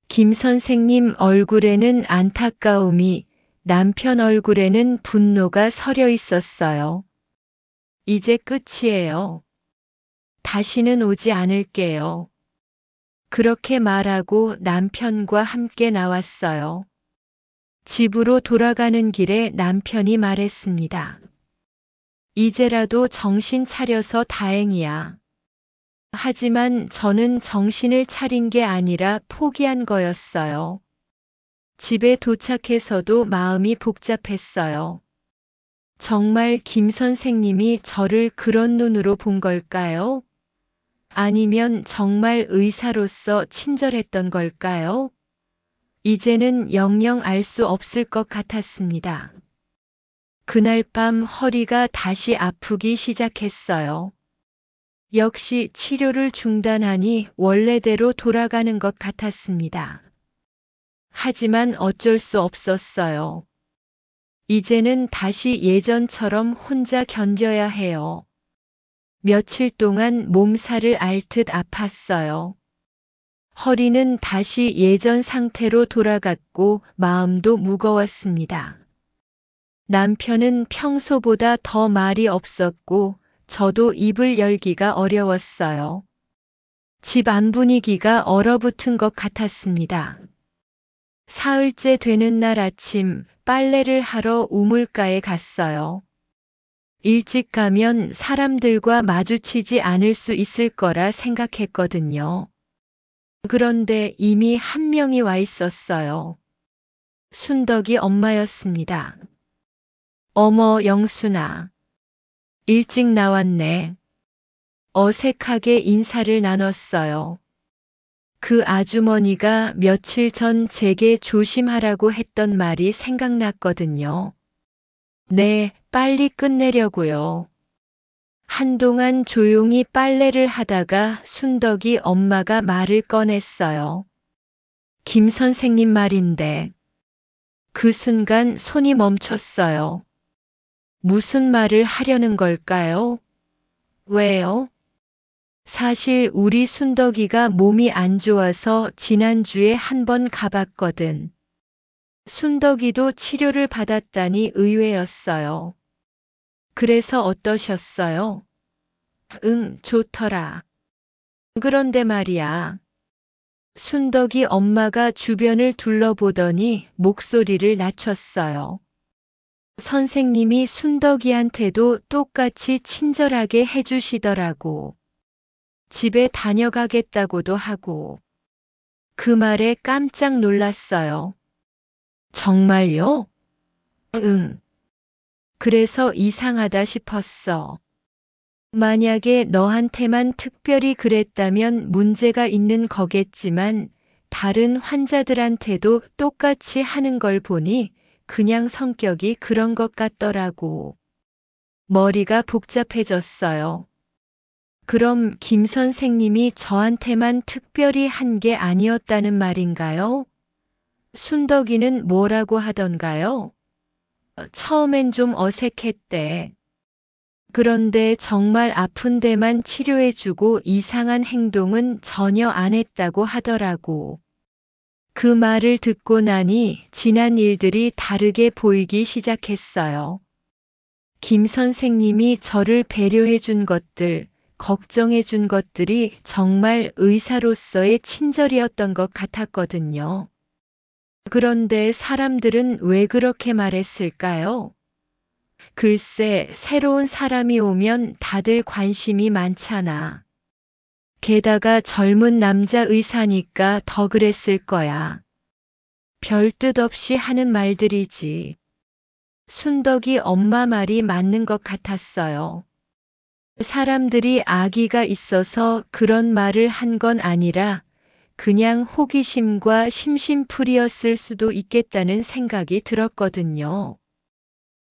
김 선생님 얼굴에는 안타까움이, 남편 얼굴에는 분노가 서려 있었어요. 이제 끝이에요. 다시는 오지 않을게요. 그렇게 말하고 남편과 함께 나왔어요. 집으로 돌아가는 길에 남편이 말했습니다. 이제라도 정신 차려서 다행이야. 하지만 저는 정신을 차린 게 아니라 포기한 거였어요. 집에 도착해서도 마음이 복잡했어요. 정말 김 선생님이 저를 그런 눈으로 본 걸까요? 아니면 정말 의사로서 친절했던 걸까요? 이제는 영영 알 수 없을 것 같았습니다. 그날 밤 허리가 다시 아프기 시작했어요. 역시 치료를 중단하니 원래대로 돌아가는 것 같았습니다. 하지만 어쩔 수 없었어요. 이제는 다시 예전처럼 혼자 견뎌야 해요. 며칠 동안 몸살을 앓듯 아팠어요. 허리는 다시 예전 상태로 돌아갔고 마음도 무거웠습니다. 남편은 평소보다 더 말이 없었고 저도 입을 열기가 어려웠어요. 집 안 분위기가 얼어붙은 것 같았습니다. 사흘째 되는 날 아침 빨래를 하러 우물가에 갔어요. 일찍 가면 사람들과 마주치지 않을 수 있을 거라 생각했거든요. 그런데 이미 한 명이 와 있었어요. 순덕이 엄마였습니다. 어머, 영순아. 일찍 나왔네. 어색하게 인사를 나눴어요. 그 아주머니가 며칠 전 제게 조심하라고 했던 말이 생각났거든요. 네, 빨리 끝내려고요. 한동안 조용히 빨래를 하다가 순덕이 엄마가 말을 꺼냈어요. 김 선생님 말인데. 그 순간 손이 멈췄어요. 무슨 말을 하려는 걸까요? 왜요? 사실 우리 순덕이가 몸이 안 좋아서 지난주에 한 번 가봤거든. 순덕이도 치료를 받았다니 의외였어요. 그래서 어떠셨어요? 응, 좋더라. 그런데 말이야. 순덕이 엄마가 주변을 둘러보더니 목소리를 낮췄어요. 선생님이 순덕이한테도 똑같이 친절하게 해주시더라고. 집에 다녀가겠다고도 하고. 그 말에 깜짝 놀랐어요. 정말요? 응. 그래서 이상하다 싶었어. 만약에 너한테만 특별히 그랬다면 문제가 있는 거겠지만 다른 환자들한테도 똑같이 하는 걸 보니 그냥 성격이 그런 것 같더라고. 머리가 복잡해졌어요. 그럼 김 선생님이 저한테만 특별히 한 게 아니었다는 말인가요? 순덕이는 뭐라고 하던가요? 처음엔 좀 어색했대. 그런데 정말 아픈 데만 치료해주고 이상한 행동은 전혀 안 했다고 하더라고. 그 말을 듣고 나니 지난 일들이 다르게 보이기 시작했어요. 김 선생님이 저를 배려해 준 것들, 걱정해 준 것들이 정말 의사로서의 친절이었던 것 같았거든요. 그런데 사람들은 왜 그렇게 말했을까요? 글쎄, 새로운 사람이 오면 다들 관심이 많잖아. 게다가 젊은 남자 의사니까 더 그랬을 거야. 별 뜻 없이 하는 말들이지. 순덕이 엄마 말이 맞는 것 같았어요. 사람들이 아기가 있어서 그런 말을 한 건 아니라 그냥 호기심과 심심풀이였을 수도 있겠다는 생각이 들었거든요.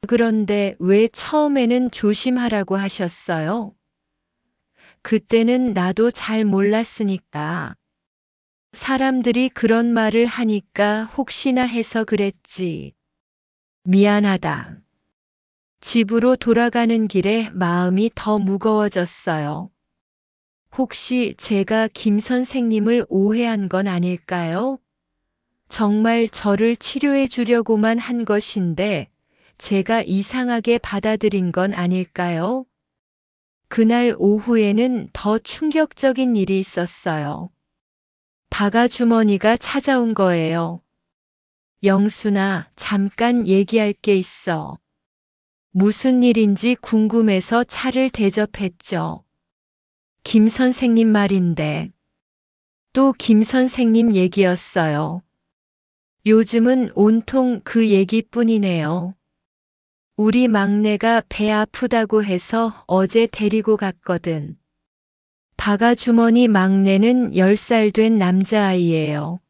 그런데 왜 처음에는 조심하라고 하셨어요? 그때는 나도 잘 몰랐으니까. 사람들이 그런 말을 하니까 혹시나 해서 그랬지. 미안하다. 집으로 돌아가는 길에 마음이 더 무거워졌어요. 혹시 제가 김 선생님을 오해한 건 아닐까요? 정말 저를 치료해 주려고만 한 것인데 제가 이상하게 받아들인 건 아닐까요? 그날 오후에는 더 충격적인 일이 있었어요. 바가주머니가 찾아온 거예요. 영순아, 잠깐 얘기할 게 있어. 무슨 일인지 궁금해서 차를 대접했죠. 김 선생님 말인데. 또 김 선생님 얘기였어요. 요즘은 온통 그 얘기뿐이네요. 우리 막내가 배 아프다고 해서 어제 데리고 갔거든. 바가주머니 막내는 10살 된 남자아이예요.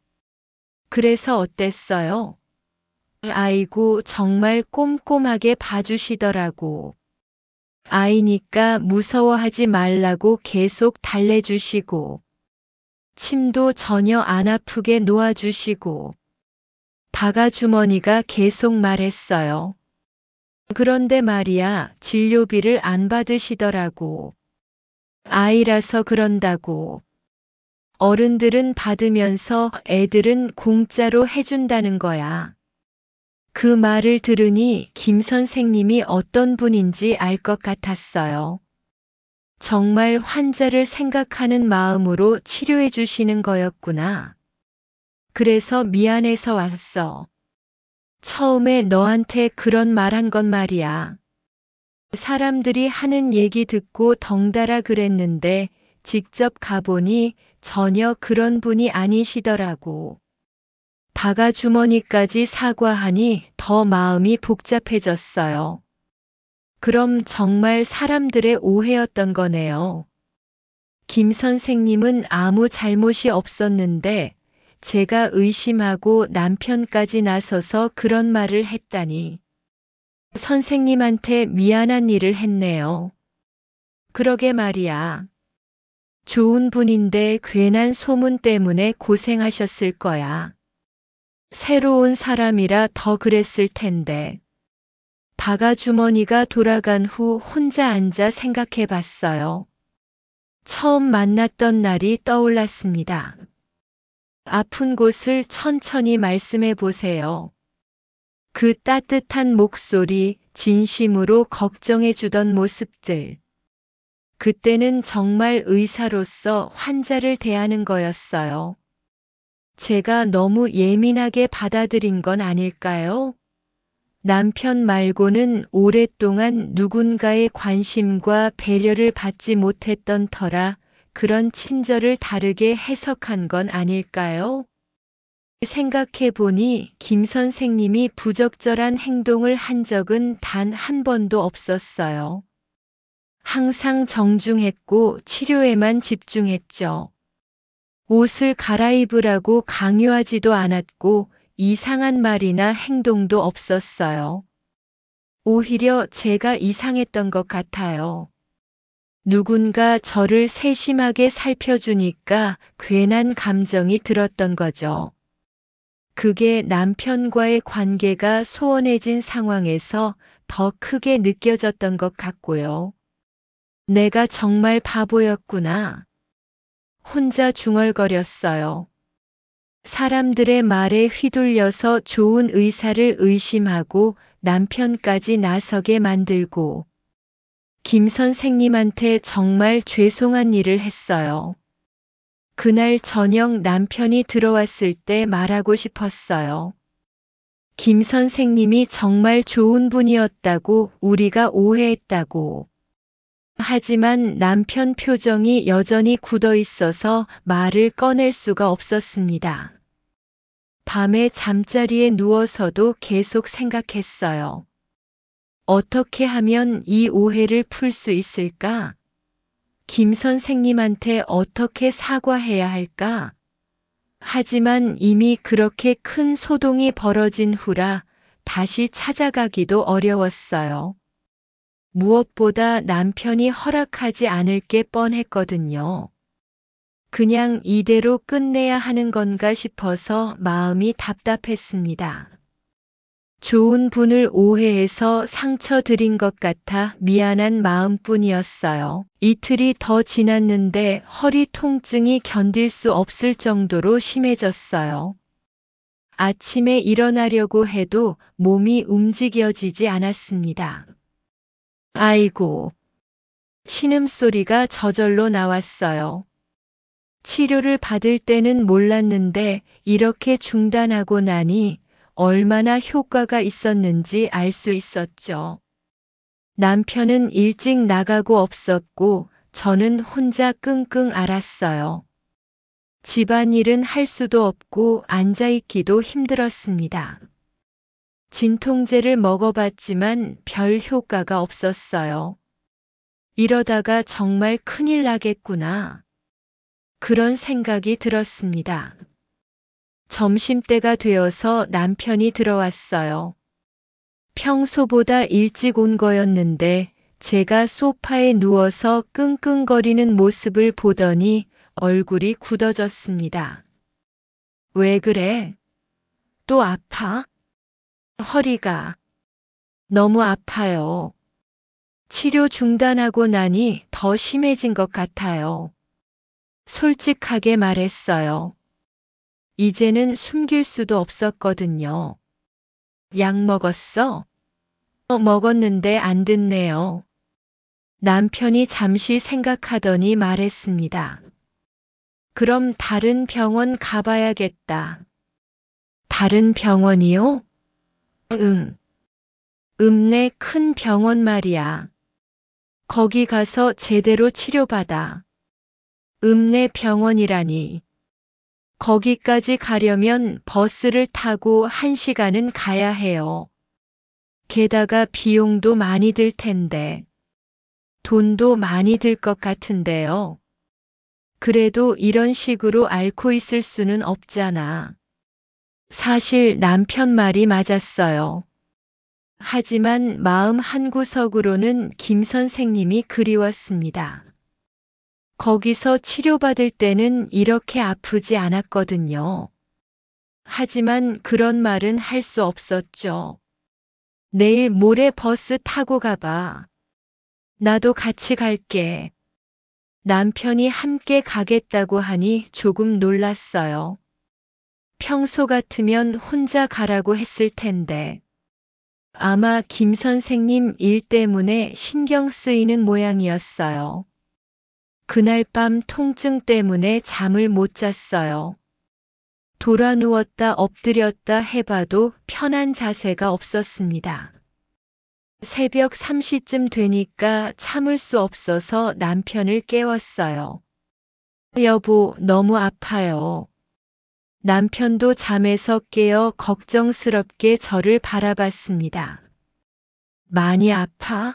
그래서 어땠어요? 아이고, 정말 꼼꼼하게 봐주시더라고. 아이니까 무서워하지 말라고 계속 달래주시고, 침도 전혀 안 아프게 놓아주시고, 바가주머니가 계속 말했어요. 그런데 말이야, 진료비를 안 받으시더라고. 아이라서 그런다고. 어른들은 받으면서 애들은 공짜로 해준다는 거야. 그 말을 들으니 김 선생님이 어떤 분인지 알 것 같았어요. 정말 환자를 생각하는 마음으로 치료해 주시는 거였구나. 그래서 미안해서 왔어. 처음에 너한테 그런 말 한 건 말이야. 사람들이 하는 얘기 듣고 덩달아 그랬는데 직접 가보니 전혀 그런 분이 아니시더라고. 바가 주머니까지 사과하니 더 마음이 복잡해졌어요. 그럼 정말 사람들의 오해였던 거네요. 김 선생님은 아무 잘못이 없었는데 제가 의심하고 남편까지 나서서 그런 말을 했다니. 선생님한테 미안한 일을 했네요. 그러게 말이야. 좋은 분인데 괜한 소문 때문에 고생하셨을 거야. 새로운 사람이라 더 그랬을 텐데. 바가 주머니가 돌아간 후 혼자 앉아 생각해 봤어요. 처음 만났던 날이 떠올랐습니다. 아픈 곳을 천천히 말씀해 보세요. 그 따뜻한 목소리, 진심으로 걱정해 주던 모습들. 그때는 정말 의사로서 환자를 대하는 거였어요. 제가 너무 예민하게 받아들인 건 아닐까요? 남편 말고는 오랫동안 누군가의 관심과 배려를 받지 못했던 터라 그런 친절을 다르게 해석한 건 아닐까요? 생각해 보니 김 선생님이 부적절한 행동을 한 적은 단 한 번도 없었어요. 항상 정중했고 치료에만 집중했죠. 옷을 갈아입으라고 강요하지도 않았고 이상한 말이나 행동도 없었어요. 오히려 제가 이상했던 것 같아요. 누군가 저를 세심하게 살펴주니까 괜한 감정이 들었던 거죠. 그게 남편과의 관계가 소원해진 상황에서 더 크게 느껴졌던 것 같고요. 내가 정말 바보였구나. 혼자 중얼거렸어요. 사람들의 말에 휘둘려서 좋은 의사를 의심하고 남편까지 나서게 만들고 김 선생님한테 정말 죄송한 일을 했어요. 그날 저녁 남편이 들어왔을 때 말하고 싶었어요. 김 선생님이 정말 좋은 분이었다고 우리가 오해했다고. 하지만 남편 표정이 여전히 굳어 있어서 말을 꺼낼 수가 없었습니다. 밤에 잠자리에 누워서도 계속 생각했어요. 어떻게 하면 이 오해를 풀 수 있을까? 김 선생님한테 어떻게 사과해야 할까? 하지만 이미 그렇게 큰 소동이 벌어진 후라 다시 찾아가기도 어려웠어요. 무엇보다 남편이 허락하지 않을 게 뻔했거든요. 그냥 이대로 끝내야 하는 건가 싶어서 마음이 답답했습니다. 좋은 분을 오해해서 상처 드린 것 같아 미안한 마음뿐이었어요. 이틀이 더 지났는데 허리 통증이 견딜 수 없을 정도로 심해졌어요. 아침에 일어나려고 해도 몸이 움직여지지 않았습니다. 아이고, 신음소리가 저절로 나왔어요. 치료를 받을 때는 몰랐는데 이렇게 중단하고 나니 얼마나 효과가 있었는지 알 수 있었죠. 남편은 일찍 나가고 없었고 저는 혼자 끙끙 앓았어요. 집안일은 할 수도 없고 앉아있기도 힘들었습니다. 진통제를 먹어봤지만 별 효과가 없었어요. 이러다가 정말 큰일 나겠구나. 그런 생각이 들었습니다. 점심때가 되어서 남편이 들어왔어요. 평소보다 일찍 온 거였는데 제가 소파에 누워서 끙끙거리는 모습을 보더니 얼굴이 굳어졌습니다. 왜 그래? 또 아파? 허리가 너무 아파요. 치료 중단하고 나니 더 심해진 것 같아요. 솔직하게 말했어요. 이제는 숨길 수도 없었거든요. 약 먹었어? 먹었는데 안 듣네요. 남편이 잠시 생각하더니 말했습니다. 그럼 다른 병원 가봐야겠다. 다른 병원이요? 응. 읍내 큰 병원 말이야. 거기 가서 제대로 치료받아. 읍내 병원이라니. 거기까지 가려면 버스를 타고 1시간은 가야 해요. 게다가 비용도 많이 들 텐데. 돈도 많이 들 것 같은데요. 그래도 이런 식으로 앓고 있을 수는 없잖아. 사실 남편 말이 맞았어요. 하지만 마음 한구석으로는 김 선생님이 그리웠습니다. 거기서 치료받을 때는 이렇게 아프지 않았거든요. 하지만 그런 말은 할 수 없었죠. 내일 모레 버스 타고 가봐. 나도 같이 갈게. 남편이 함께 가겠다고 하니 조금 놀랐어요. 평소 같으면 혼자 가라고 했을 텐데. 아마 김 선생님 일 때문에 신경 쓰이는 모양이었어요. 그날 밤 통증 때문에 잠을 못 잤어요. 돌아 누웠다 엎드렸다 해봐도 편한 자세가 없었습니다. 새벽 3시쯤 되니까 참을 수 없어서 남편을 깨웠어요. 여보, 너무 아파요. 남편도 잠에서 깨어 걱정스럽게 저를 바라봤습니다. 많이 아파?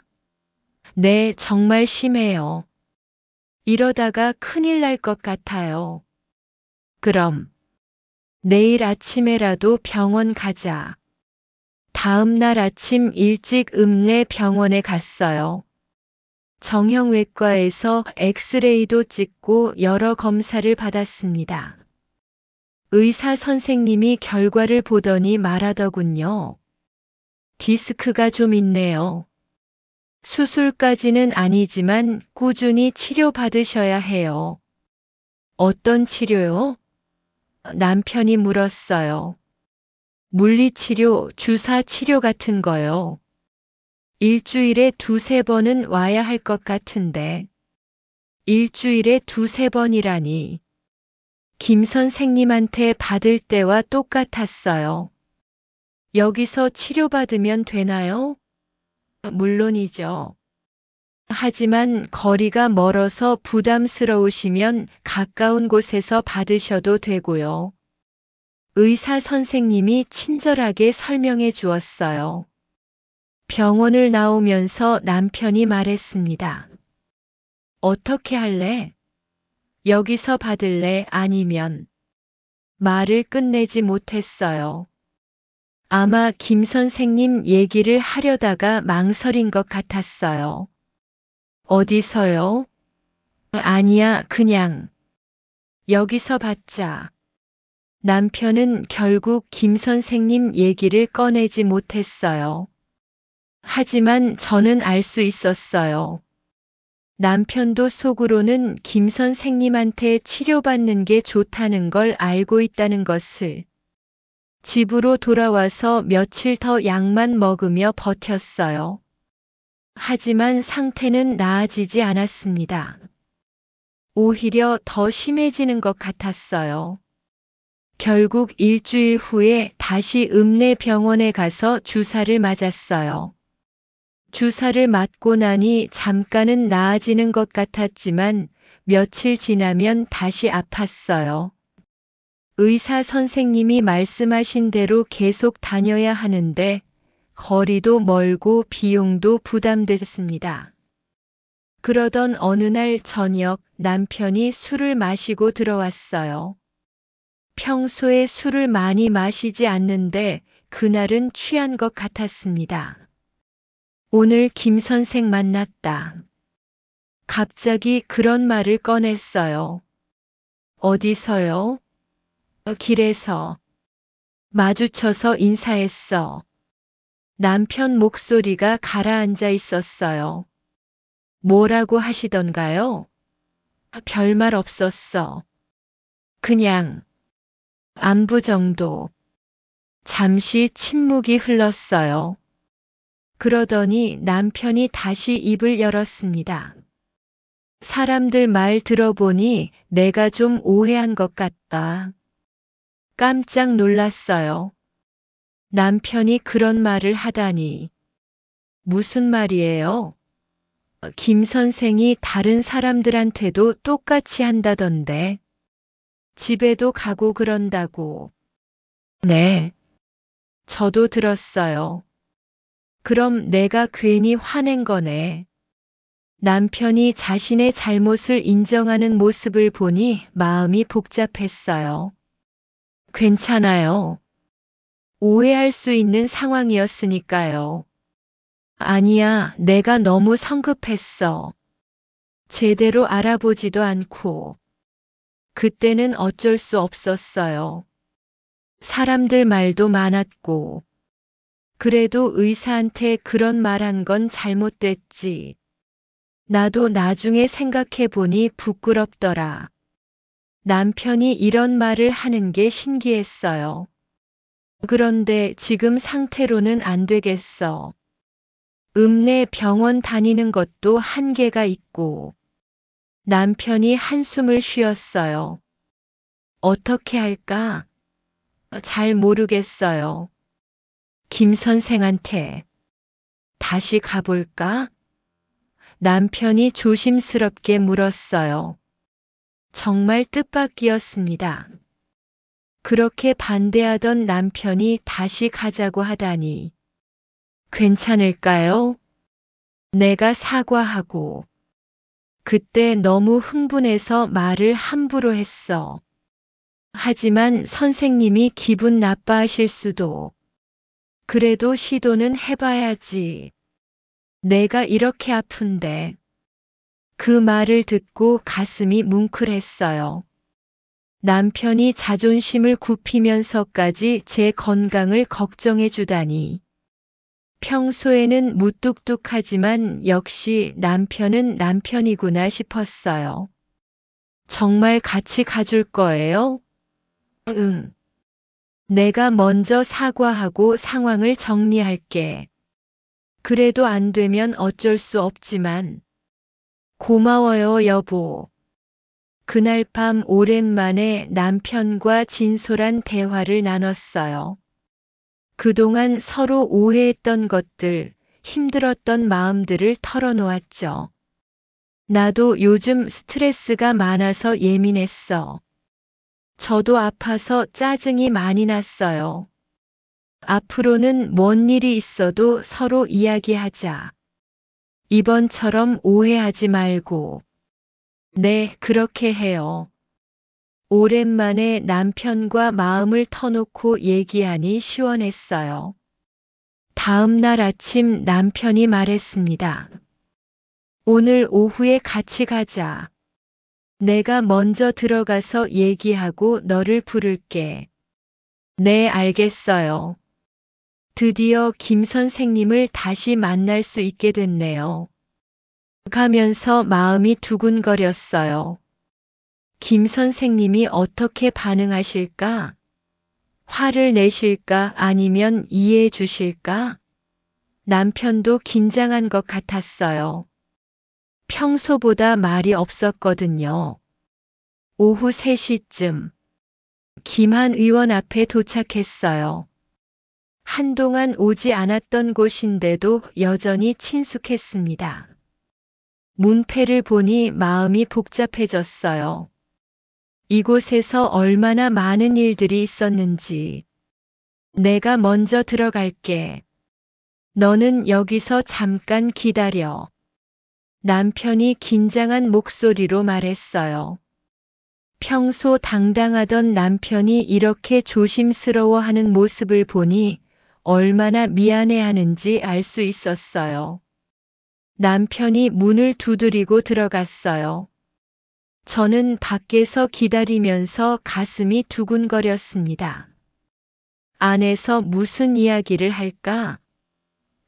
네, 정말 심해요. 이러다가 큰일 날 것 같아요. 그럼 내일 아침에라도 병원 가자. 다음 날 아침 일찍 읍내 병원에 갔어요. 정형외과에서 엑스레이도 찍고 여러 검사를 받았습니다. 의사 선생님이 결과를 보더니 말하더군요. 디스크가 좀 있네요. 수술까지는 아니지만 꾸준히 치료받으셔야 해요. 어떤 치료요? 남편이 물었어요. 물리치료, 주사치료 같은 거요. 일주일에 2~3번은 와야 할 것 같은데. 일주일에 2~3번이라니. 김 선생님한테 받을 때와 똑같았어요. 여기서 치료받으면 되나요? 물론이죠. 하지만 거리가 멀어서 부담스러우시면 가까운 곳에서 받으셔도 되고요. 의사 선생님이 친절하게 설명해 주었어요. 병원을 나오면서 남편이 말했습니다. 어떻게 할래? 여기서 받을래? 아니면? 말을 끝내지 못했어요. 아마 김 선생님 얘기를 하려다가 망설인 것 같았어요. 어디서요? 아니야, 그냥. 여기서 받자. 남편은 결국 김 선생님 얘기를 꺼내지 못했어요. 하지만 저는 알 수 있었어요. 남편도 속으로는 김 선생님한테 치료받는 게 좋다는 걸 알고 있다는 것을. 집으로 돌아와서 며칠 더 약만 먹으며 버텼어요. 하지만 상태는 나아지지 않았습니다. 오히려 더 심해지는 것 같았어요. 결국 일주일 후에 다시 읍내 병원에 가서 주사를 맞았어요. 주사를 맞고 나니 잠깐은 나아지는 것 같았지만 며칠 지나면 다시 아팠어요. 의사 선생님이 말씀하신 대로 계속 다녀야 하는데 거리도 멀고 비용도 부담됐습니다. 그러던 어느 날 저녁 남편이 술을 마시고 들어왔어요. 평소에 술을 많이 마시지 않는데 그날은 취한 것 같았습니다. 오늘 김 선생 만났다. 갑자기 그런 말을 꺼냈어요. 어디서요? 길에서. 마주쳐서 인사했어. 남편 목소리가 가라앉아 있었어요. 뭐라고 하시던가요? 별말 없었어. 그냥 안부 정도. 잠시 침묵이 흘렀어요. 그러더니 남편이 다시 입을 열었습니다. 사람들 말 들어보니 내가 좀 오해한 것 같다. 깜짝 놀랐어요. 남편이 그런 말을 하다니. 무슨 말이에요? 김 선생이 다른 사람들한테도 똑같이 한다던데. 집에도 가고 그런다고. 네. 저도 들었어요. 그럼 내가 괜히 화낸 거네. 남편이 자신의 잘못을 인정하는 모습을 보니 마음이 복잡했어요. 괜찮아요. 오해할 수 있는 상황이었으니까요. 아니야, 내가 너무 성급했어. 제대로 알아보지도 않고. 그때는 어쩔 수 없었어요. 사람들 말도 많았고. 그래도 의사한테 그런 말 한 건 잘못됐지. 나도 나중에 생각해 보니 부끄럽더라. 남편이 이런 말을 하는 게 신기했어요. 그런데 지금 상태로는 안 되겠어. 읍내 병원 다니는 것도 한계가 있고. 남편이 한숨을 쉬었어요. 어떻게 할까? 잘 모르겠어요. 김 선생한테 다시 가볼까? 남편이 조심스럽게 물었어요. 정말 뜻밖이었습니다. 그렇게 반대하던 남편이 다시 가자고 하다니. 괜찮을까요? 내가 사과하고. 그때 너무 흥분해서 말을 함부로 했어. 하지만 선생님이 기분 나빠하실 수도. 그래도 시도는 해봐야지. 내가 이렇게 아픈데. 그 말을 듣고 가슴이 뭉클했어요. 남편이 자존심을 굽히면서까지 제 건강을 걱정해 주다니. 평소에는 무뚝뚝하지만 역시 남편은 남편이구나 싶었어요. 정말 같이 가줄 거예요? 응. 내가 먼저 사과하고 상황을 정리할게. 그래도 안 되면 어쩔 수 없지만. 고마워요, 여보. 그날 밤 오랜만에 남편과 진솔한 대화를 나눴어요. 그동안 서로 오해했던 것들, 힘들었던 마음들을 털어놓았죠. 나도 요즘 스트레스가 많아서 예민했어. 저도 아파서 짜증이 많이 났어요. 앞으로는 뭔 일이 있어도 서로 이야기하자. 이번처럼 오해하지 말고. 네, 그렇게 해요. 오랜만에 남편과 마음을 터놓고 얘기하니 시원했어요. 다음 날 아침 남편이 말했습니다. 오늘 오후에 같이 가자. 내가 먼저 들어가서 얘기하고 너를 부를게. 네, 알겠어요. 드디어 김 선생님을 다시 만날 수 있게 됐네요. 가면서 마음이 두근거렸어요. 김 선생님이 어떻게 반응하실까? 화를 내실까 아니면 이해해 주실까? 남편도 긴장한 것 같았어요. 평소보다 말이 없었거든요. 오후 3시쯤 김한 의원 앞에 도착했어요. 한동안 오지 않았던 곳인데도 여전히 친숙했습니다. 문패를 보니 마음이 복잡해졌어요. 이곳에서 얼마나 많은 일들이 있었는지. 내가 먼저 들어갈게. 너는 여기서 잠깐 기다려. 남편이 긴장한 목소리로 말했어요. 평소 당당하던 남편이 이렇게 조심스러워하는 모습을 보니 얼마나 미안해하는지 알 수 있었어요. 남편이 문을 두드리고 들어갔어요. 저는 밖에서 기다리면서 가슴이 두근거렸습니다. 안에서 무슨 이야기를 할까?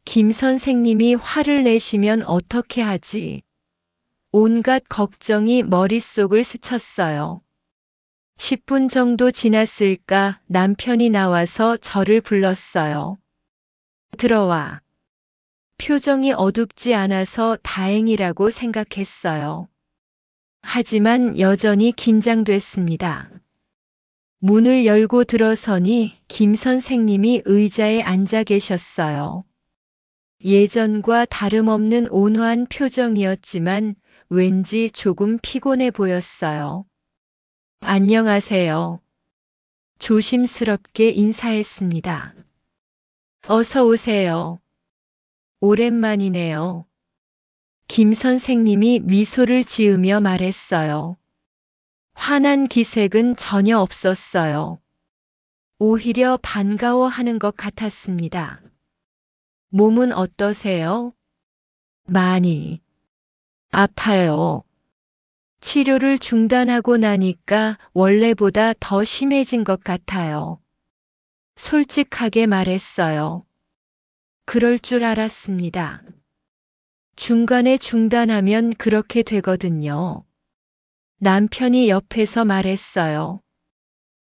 김 선생님이 화를 내시면 어떻게 하지? 온갖 걱정이 머릿속을 스쳤어요. 10분 정도 지났을까 남편이 나와서 저를 불렀어요. 들어와. 표정이 어둡지 않아서 다행이라고 생각했어요. 하지만 여전히 긴장됐습니다. 문을 열고 들어서니 김 선생님이 의자에 앉아 계셨어요. 예전과 다름없는 온화한 표정이었지만 왠지 조금 피곤해 보였어요. 안녕하세요. 조심스럽게 인사했습니다. 어서 오세요. 오랜만이네요. 김 선생님이 미소를 지으며 말했어요. 환한 기색은 전혀 없었어요. 오히려 반가워하는 것 같았습니다. 몸은 어떠세요? 많이 아파요. 치료를 중단하고 나니까 원래보다 더 심해진 것 같아요. 솔직하게 말했어요. 그럴 줄 알았습니다. 중간에 중단하면 그렇게 되거든요. 남편이 옆에서 말했어요.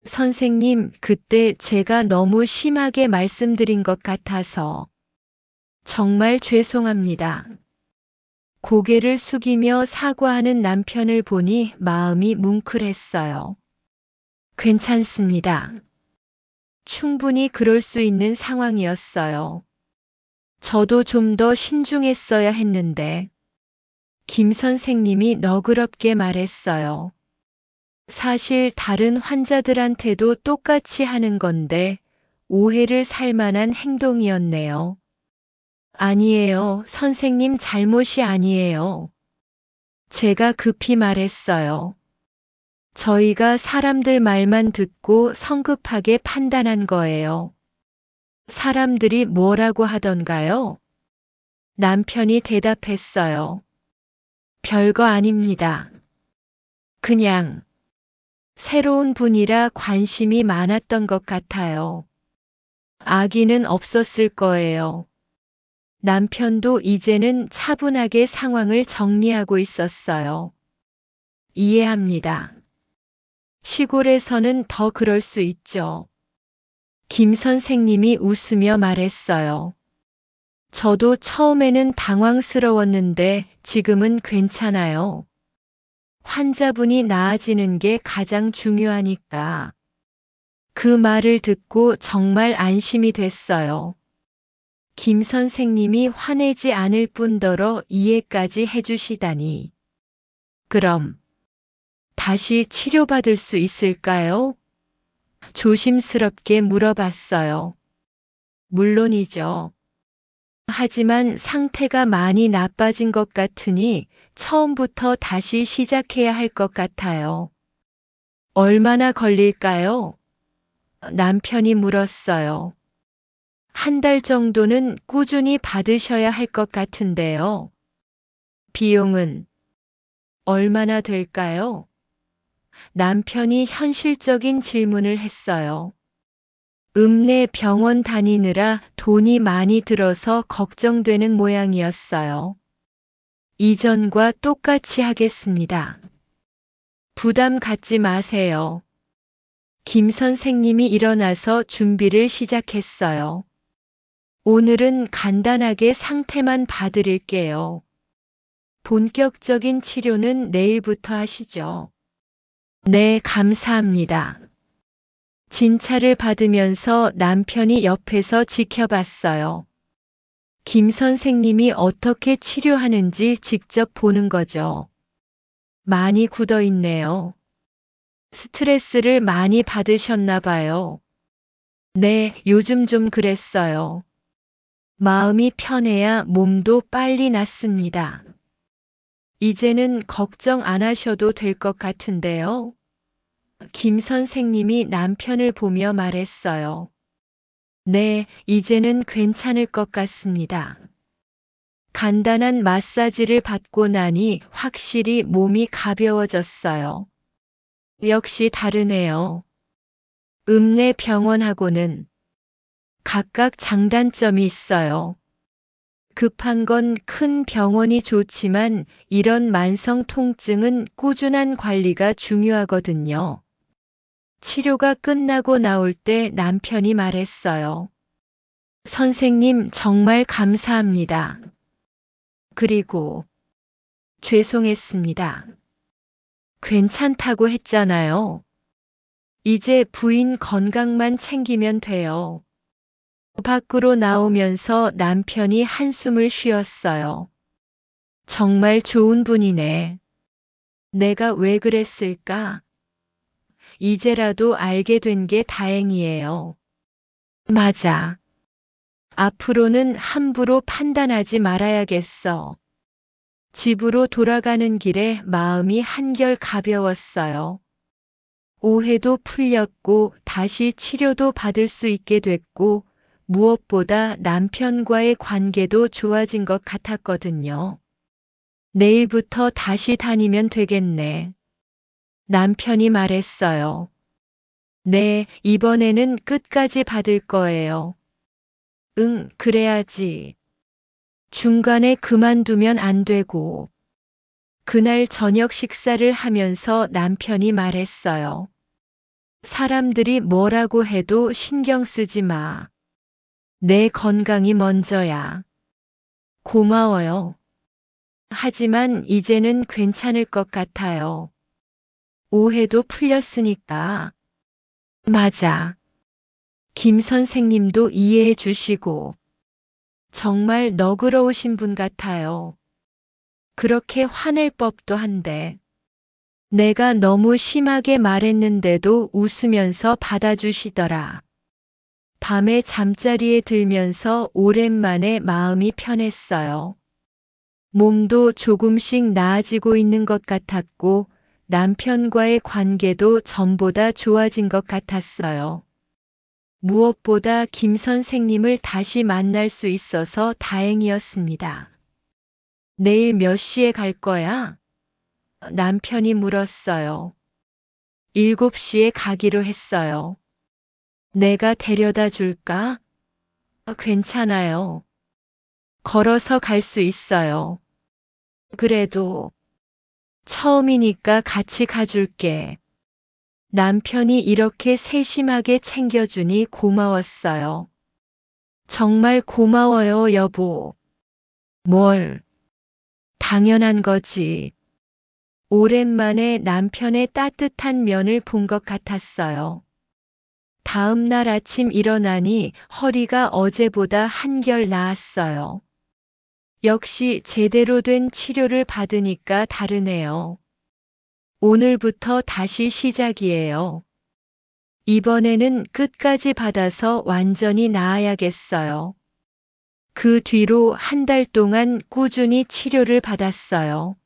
선생님, 그때 제가 너무 심하게 말씀드린 것 같아서 정말 죄송합니다. 고개를 숙이며 사과하는 남편을 보니 마음이 뭉클했어요. 괜찮습니다. 충분히 그럴 수 있는 상황이었어요. 저도 좀 더 신중했어야 했는데, 김 선생님이 너그럽게 말했어요. 사실 다른 환자들한테도 똑같이 하는 건데, 오해를 살 만한 행동이었네요. 아니에요. 선생님 잘못이 아니에요. 제가 급히 말했어요. 저희가 사람들 말만 듣고 성급하게 판단한 거예요. 사람들이 뭐라고 하던가요? 남편이 대답했어요. 별거 아닙니다. 그냥 새로운 분이라 관심이 많았던 것 같아요. 아기는 없었을 거예요. 남편도 이제는 차분하게 상황을 정리하고 있었어요. 이해합니다. 시골에서는 더 그럴 수 있죠. 김 선생님이 웃으며 말했어요. 저도 처음에는 당황스러웠는데 지금은 괜찮아요. 환자분이 나아지는 게 가장 중요하니까. 그 말을 듣고 정말 안심이 됐어요. 김 선생님이 화내지 않을 뿐더러 이해까지 해주시다니. 그럼 다시 치료받을 수 있을까요? 조심스럽게 물어봤어요. 물론이죠. 하지만 상태가 많이 나빠진 것 같으니 처음부터 다시 시작해야 할 것 같아요. 얼마나 걸릴까요? 남편이 물었어요. 한 달 정도는 꾸준히 받으셔야 할 것 같은데요. 비용은 얼마나 될까요? 남편이 현실적인 질문을 했어요. 읍내 병원 다니느라 돈이 많이 들어서 걱정되는 모양이었어요. 이전과 똑같이 하겠습니다. 부담 갖지 마세요. 김 선생님이 일어나서 준비를 시작했어요. 오늘은 간단하게 상태만 봐드릴게요. 본격적인 치료는 내일부터 하시죠. 네, 감사합니다. 진찰을 받으면서 남편이 옆에서 지켜봤어요. 김 선생님이 어떻게 치료하는지 직접 보는 거죠. 많이 굳어 있네요. 스트레스를 많이 받으셨나 봐요. 네, 요즘 좀 그랬어요. 마음이 편해야 몸도 빨리 낫습니다. 이제는 걱정 안 하셔도 될 것 같은데요. 김 선생님이 남편을 보며 말했어요. 네, 이제는 괜찮을 것 같습니다. 간단한 마사지를 받고 나니 확실히 몸이 가벼워졌어요. 역시 다르네요. 읍내 병원하고는 각각 장단점이 있어요. 급한 건 큰 병원이 좋지만 이런 만성 통증은 꾸준한 관리가 중요하거든요. 치료가 끝나고 나올 때 남편이 말했어요. 선생님 정말 감사합니다. 그리고 죄송했습니다. 괜찮다고 했잖아요. 이제 부인 건강만 챙기면 돼요. 밖으로 나오면서 남편이 한숨을 쉬었어요. 정말 좋은 분이네. 내가 왜 그랬을까? 이제라도 알게 된 게 다행이에요. 맞아. 앞으로는 함부로 판단하지 말아야겠어. 집으로 돌아가는 길에 마음이 한결 가벼웠어요. 오해도 풀렸고 다시 치료도 받을 수 있게 됐고 무엇보다 남편과의 관계도 좋아진 것 같았거든요. 내일부터 다시 다니면 되겠네. 남편이 말했어요. 네, 이번에는 끝까지 받을 거예요. 응, 그래야지. 중간에 그만두면 안 되고. 그날 저녁 식사를 하면서 남편이 말했어요. 사람들이 뭐라고 해도 신경 쓰지 마. 내 건강이 먼저야. 고마워요. 하지만 이제는 괜찮을 것 같아요. 오해도 풀렸으니까. 맞아. 김 선생님도 이해해 주시고. 정말 너그러우신 분 같아요. 그렇게 화낼 법도 한데. 내가 너무 심하게 말했는데도 웃으면서 받아주시더라. 밤에 잠자리에 들면서 오랜만에 마음이 편했어요. 몸도 조금씩 나아지고 있는 것 같았고 남편과의 관계도 전보다 좋아진 것 같았어요. 무엇보다 김 선생님을 다시 만날 수 있어서 다행이었습니다. 내일 몇 시에 갈 거야? 남편이 물었어요. 7시에 가기로 했어요. 내가 데려다 줄까? 괜찮아요. 걸어서 갈 수 있어요. 그래도 처음이니까 같이 가줄게. 남편이 이렇게 세심하게 챙겨주니 고마웠어요. 정말 고마워요, 여보. 뭘? 당연한 거지. 오랜만에 남편의 따뜻한 면을 본 것 같았어요. 다음 날 아침 일어나니 허리가 어제보다 한결 나았어요. 역시 제대로 된 치료를 받으니까 다르네요. 오늘부터 다시 시작이에요. 이번에는 끝까지 받아서 완전히 나아야겠어요. 그 뒤로 한 달 동안 꾸준히 치료를 받았어요.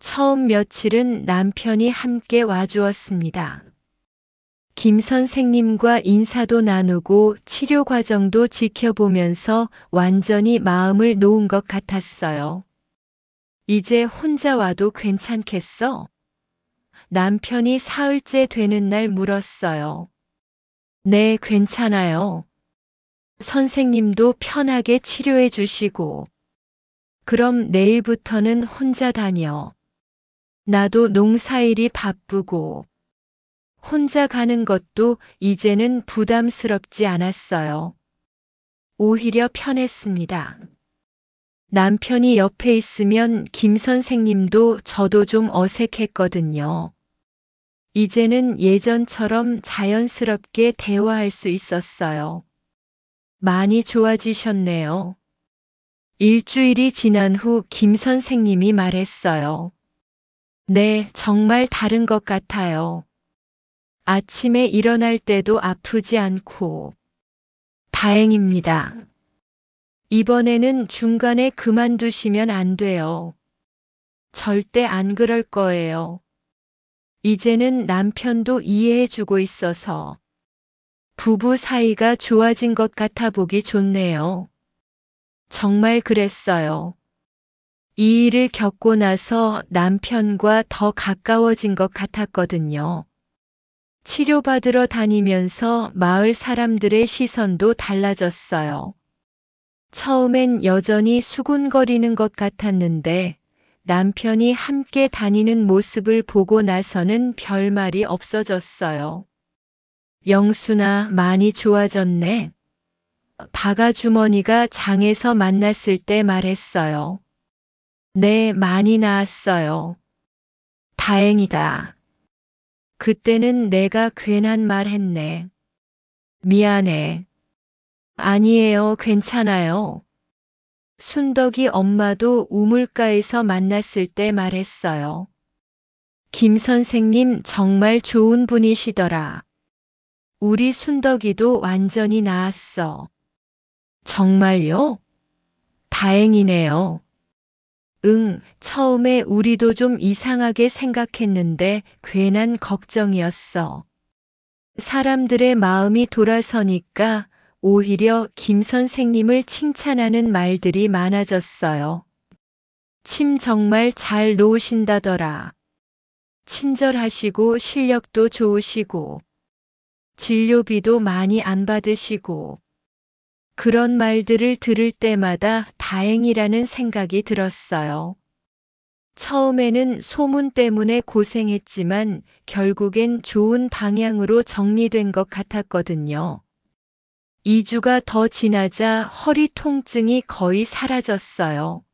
처음 며칠은 남편이 함께 와주었습니다. 김 선생님과 인사도 나누고 치료 과정도 지켜보면서 완전히 마음을 놓은 것 같았어요. 이제 혼자 와도 괜찮겠어? 남편이 사흘째 되는 날 물었어요. 네, 괜찮아요. 선생님도 편하게 치료해 주시고. 그럼 내일부터는 혼자 다녀. 나도 농사일이 바쁘고. 혼자 가는 것도 이제는 부담스럽지 않았어요. 오히려 편했습니다. 남편이 옆에 있으면 김 선생님도 저도 좀 어색했거든요. 이제는 예전처럼 자연스럽게 대화할 수 있었어요. 많이 좋아지셨네요. 일주일이 지난 후 김 선생님이 말했어요. 네, 정말 다른 것 같아요. 아침에 일어날 때도 아프지 않고. 다행입니다. 이번에는 중간에 그만두시면 안 돼요. 절대 안 그럴 거예요. 이제는 남편도 이해해주고 있어서 부부 사이가 좋아진 것 같아 보기 좋네요. 정말 그랬어요. 이 일을 겪고 나서 남편과 더 가까워진 것 같았거든요. 치료받으러 다니면서 마을 사람들의 시선도 달라졌어요. 처음엔 여전히 수군거리는 것 같았는데 남편이 함께 다니는 모습을 보고 나서는 별말이 없어졌어요. 영순아, 많이 좋아졌네. 바가주머니가 장에서 만났을 때 말했어요. 네, 많이 나았어요. 다행이다. 그때는 내가 괜한 말 했네. 미안해. 아니에요, 괜찮아요. 순덕이 엄마도 우물가에서 만났을 때 말했어요. 김 선생님 정말 좋은 분이시더라. 우리 순덕이도 완전히 나았어. 정말요? 다행이네요. 응, 처음에 우리도 좀 이상하게 생각했는데 괜한 걱정이었어. 사람들의 마음이 돌아서니까 오히려 김 선생님을 칭찬하는 말들이 많아졌어요. 침 정말 잘 놓으신다더라. 친절하시고 실력도 좋으시고 진료비도 많이 안 받으시고 그런 말들을 들을 때마다 다행이라는 생각이 들었어요. 처음에는 소문 때문에 고생했지만 결국엔 좋은 방향으로 정리된 것 같았거든요. 2주가 더 지나자 허리 통증이 거의 사라졌어요.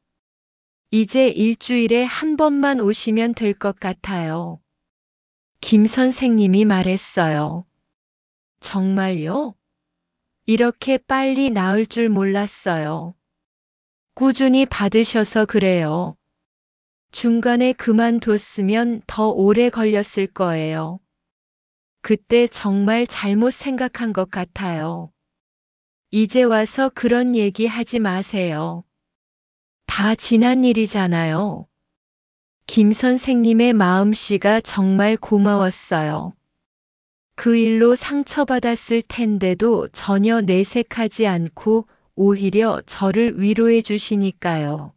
이제 일주일에 한 번만 오시면 될 것 같아요. 김 선생님이 말했어요. 정말요? 이렇게 빨리 나을 줄 몰랐어요. 꾸준히 받으셔서 그래요. 중간에 그만뒀으면 더 오래 걸렸을 거예요. 그때 정말 잘못 생각한 것 같아요. 이제 와서 그런 얘기 하지 마세요. 다 지난 일이잖아요. 김 선생님의 마음씨가 정말 고마웠어요. 그 일로 상처받았을 텐데도 전혀 내색하지 않고 오히려 저를 위로해 주시니까요.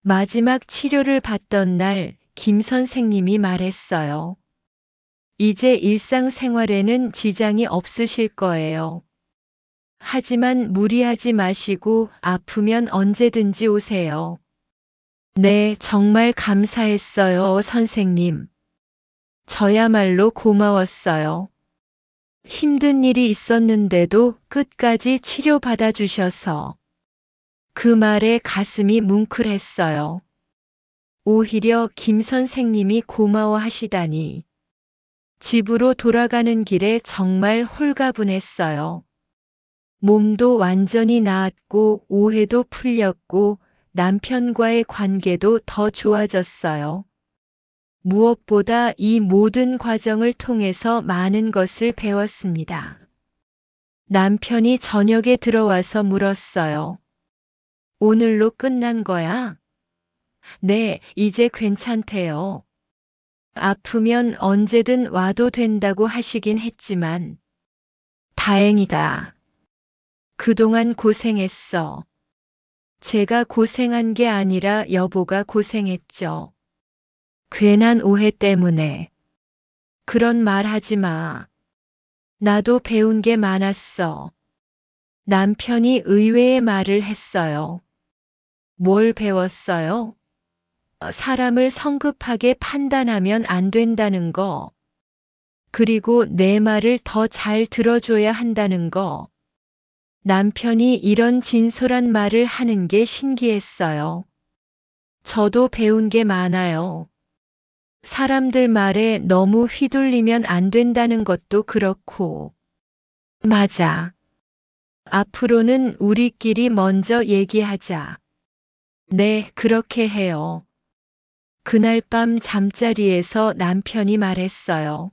마지막 치료를 받던 날 김 선생님이 말했어요. 이제 일상생활에는 지장이 없으실 거예요. 하지만 무리하지 마시고 아프면 언제든지 오세요. 네, 정말 감사했어요, 선생님. 저야말로 고마웠어요. 힘든 일이 있었는데도 끝까지 치료받아 주셔서 그 말에 가슴이 뭉클했어요. 오히려 김 선생님이 고마워하시다니. 집으로 돌아가는 길에 정말 홀가분했어요. 몸도 완전히 나았고 오해도 풀렸고 남편과의 관계도 더 좋아졌어요. 무엇보다 이 모든 과정을 통해서 많은 것을 배웠습니다. 남편이 저녁에 들어와서 물었어요. 오늘로 끝난 거야? 네, 이제 괜찮대요. 아프면 언제든 와도 된다고 하시긴 했지만 다행이다. 그동안 고생했어. 제가 고생한 게 아니라 여보가 고생했죠. 괜한 오해 때문에. 그런 말 하지 마. 나도 배운 게 많았어. 남편이 의외의 말을 했어요. 뭘 배웠어요? 사람을 성급하게 판단하면 안 된다는 거. 그리고 내 말을 더 잘 들어줘야 한다는 거. 남편이 이런 진솔한 말을 하는 게 신기했어요. 저도 배운 게 많아요. 사람들 말에 너무 휘둘리면 안 된다는 것도 그렇고. 맞아. 앞으로는 우리끼리 먼저 얘기하자. 네, 그렇게 해요. 그날 밤 잠자리에서 남편이 말했어요.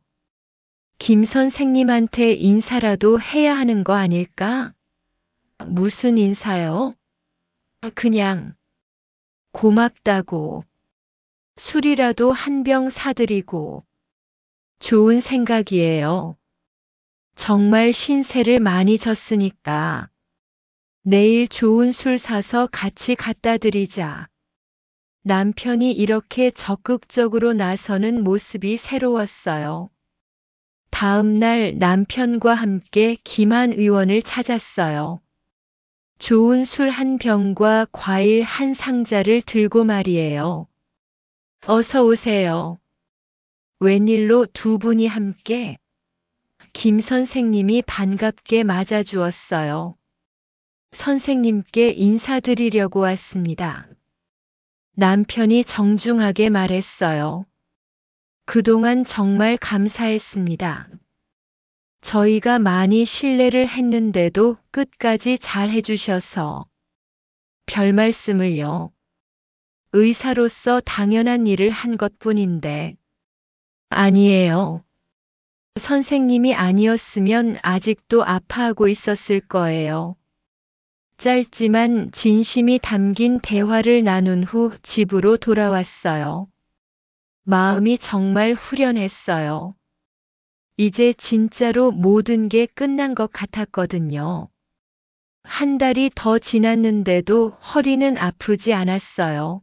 김 선생님한테 인사라도 해야 하는 거 아닐까? 무슨 인사요? 그냥 고맙다고. 술이라도 한 병 사드리고. 좋은 생각이에요. 정말 신세를 많이 졌으니까. 내일 좋은 술 사서 같이 갖다 드리자. 남편이 이렇게 적극적으로 나서는 모습이 새로웠어요. 다음 날 남편과 함께 김한 의원을 찾았어요. 좋은 술 한 병과 과일 한 상자를 들고 말이에요. 어서 오세요. 웬일로 두 분이 함께? 김 선생님이 반갑게 맞아주었어요. 선생님께 인사드리려고 왔습니다. 남편이 정중하게 말했어요. 그동안 정말 감사했습니다. 저희가 많이 신뢰를 했는데도 끝까지 잘 해주셔서. 별 말씀을요. 의사로서 당연한 일을 한 것뿐인데. 아니에요. 선생님이 아니었으면 아직도 아파하고 있었을 거예요. 짧지만 진심이 담긴 대화를 나눈 후 집으로 돌아왔어요. 마음이 정말 후련했어요. 이제 진짜로 모든 게 끝난 것 같았거든요. 한 달이 더 지났는데도 허리는 아프지 않았어요.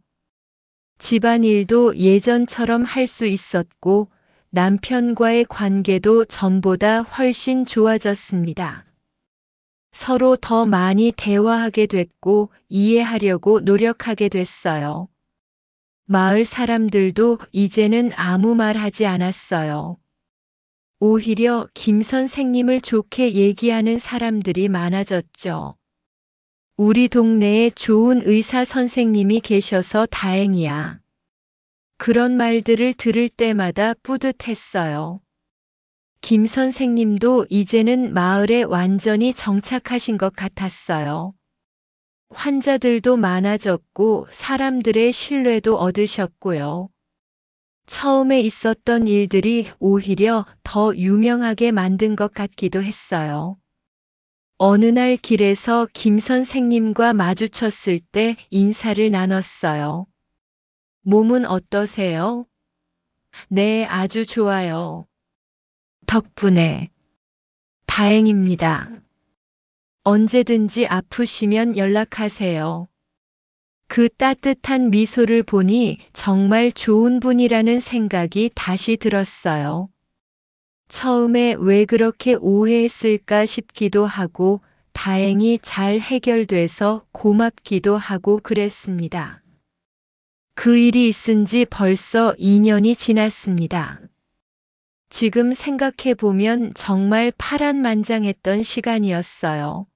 집안일도 예전처럼 할 수 있었고 남편과의 관계도 전보다 훨씬 좋아졌습니다. 서로 더 많이 대화하게 됐고 이해하려고 노력하게 됐어요. 마을 사람들도 이제는 아무 말 하지 않았어요. 오히려 김 선생님을 좋게 얘기하는 사람들이 많아졌죠. 우리 동네에 좋은 의사 선생님이 계셔서 다행이야. 그런 말들을 들을 때마다 뿌듯했어요. 김 선생님도 이제는 마을에 완전히 정착하신 것 같았어요. 환자들도 많아졌고 사람들의 신뢰도 얻으셨고요. 처음에 있었던 일들이 오히려 더 유명하게 만든 것 같기도 했어요. 어느 날 길에서 김 선생님과 마주쳤을 때 인사를 나눴어요. 몸은 어떠세요? 네, 아주 좋아요. 덕분에. 다행입니다. 언제든지 아프시면 연락하세요. 그 따뜻한 미소를 보니 정말 좋은 분이라는 생각이 다시 들었어요. 처음에 왜 그렇게 오해했을까 싶기도 하고 다행히 잘 해결돼서 고맙기도 하고 그랬습니다. 그 일이 있은 지 벌써 2년이 지났습니다. 지금 생각해 보면 정말 파란만장했던 시간이었어요.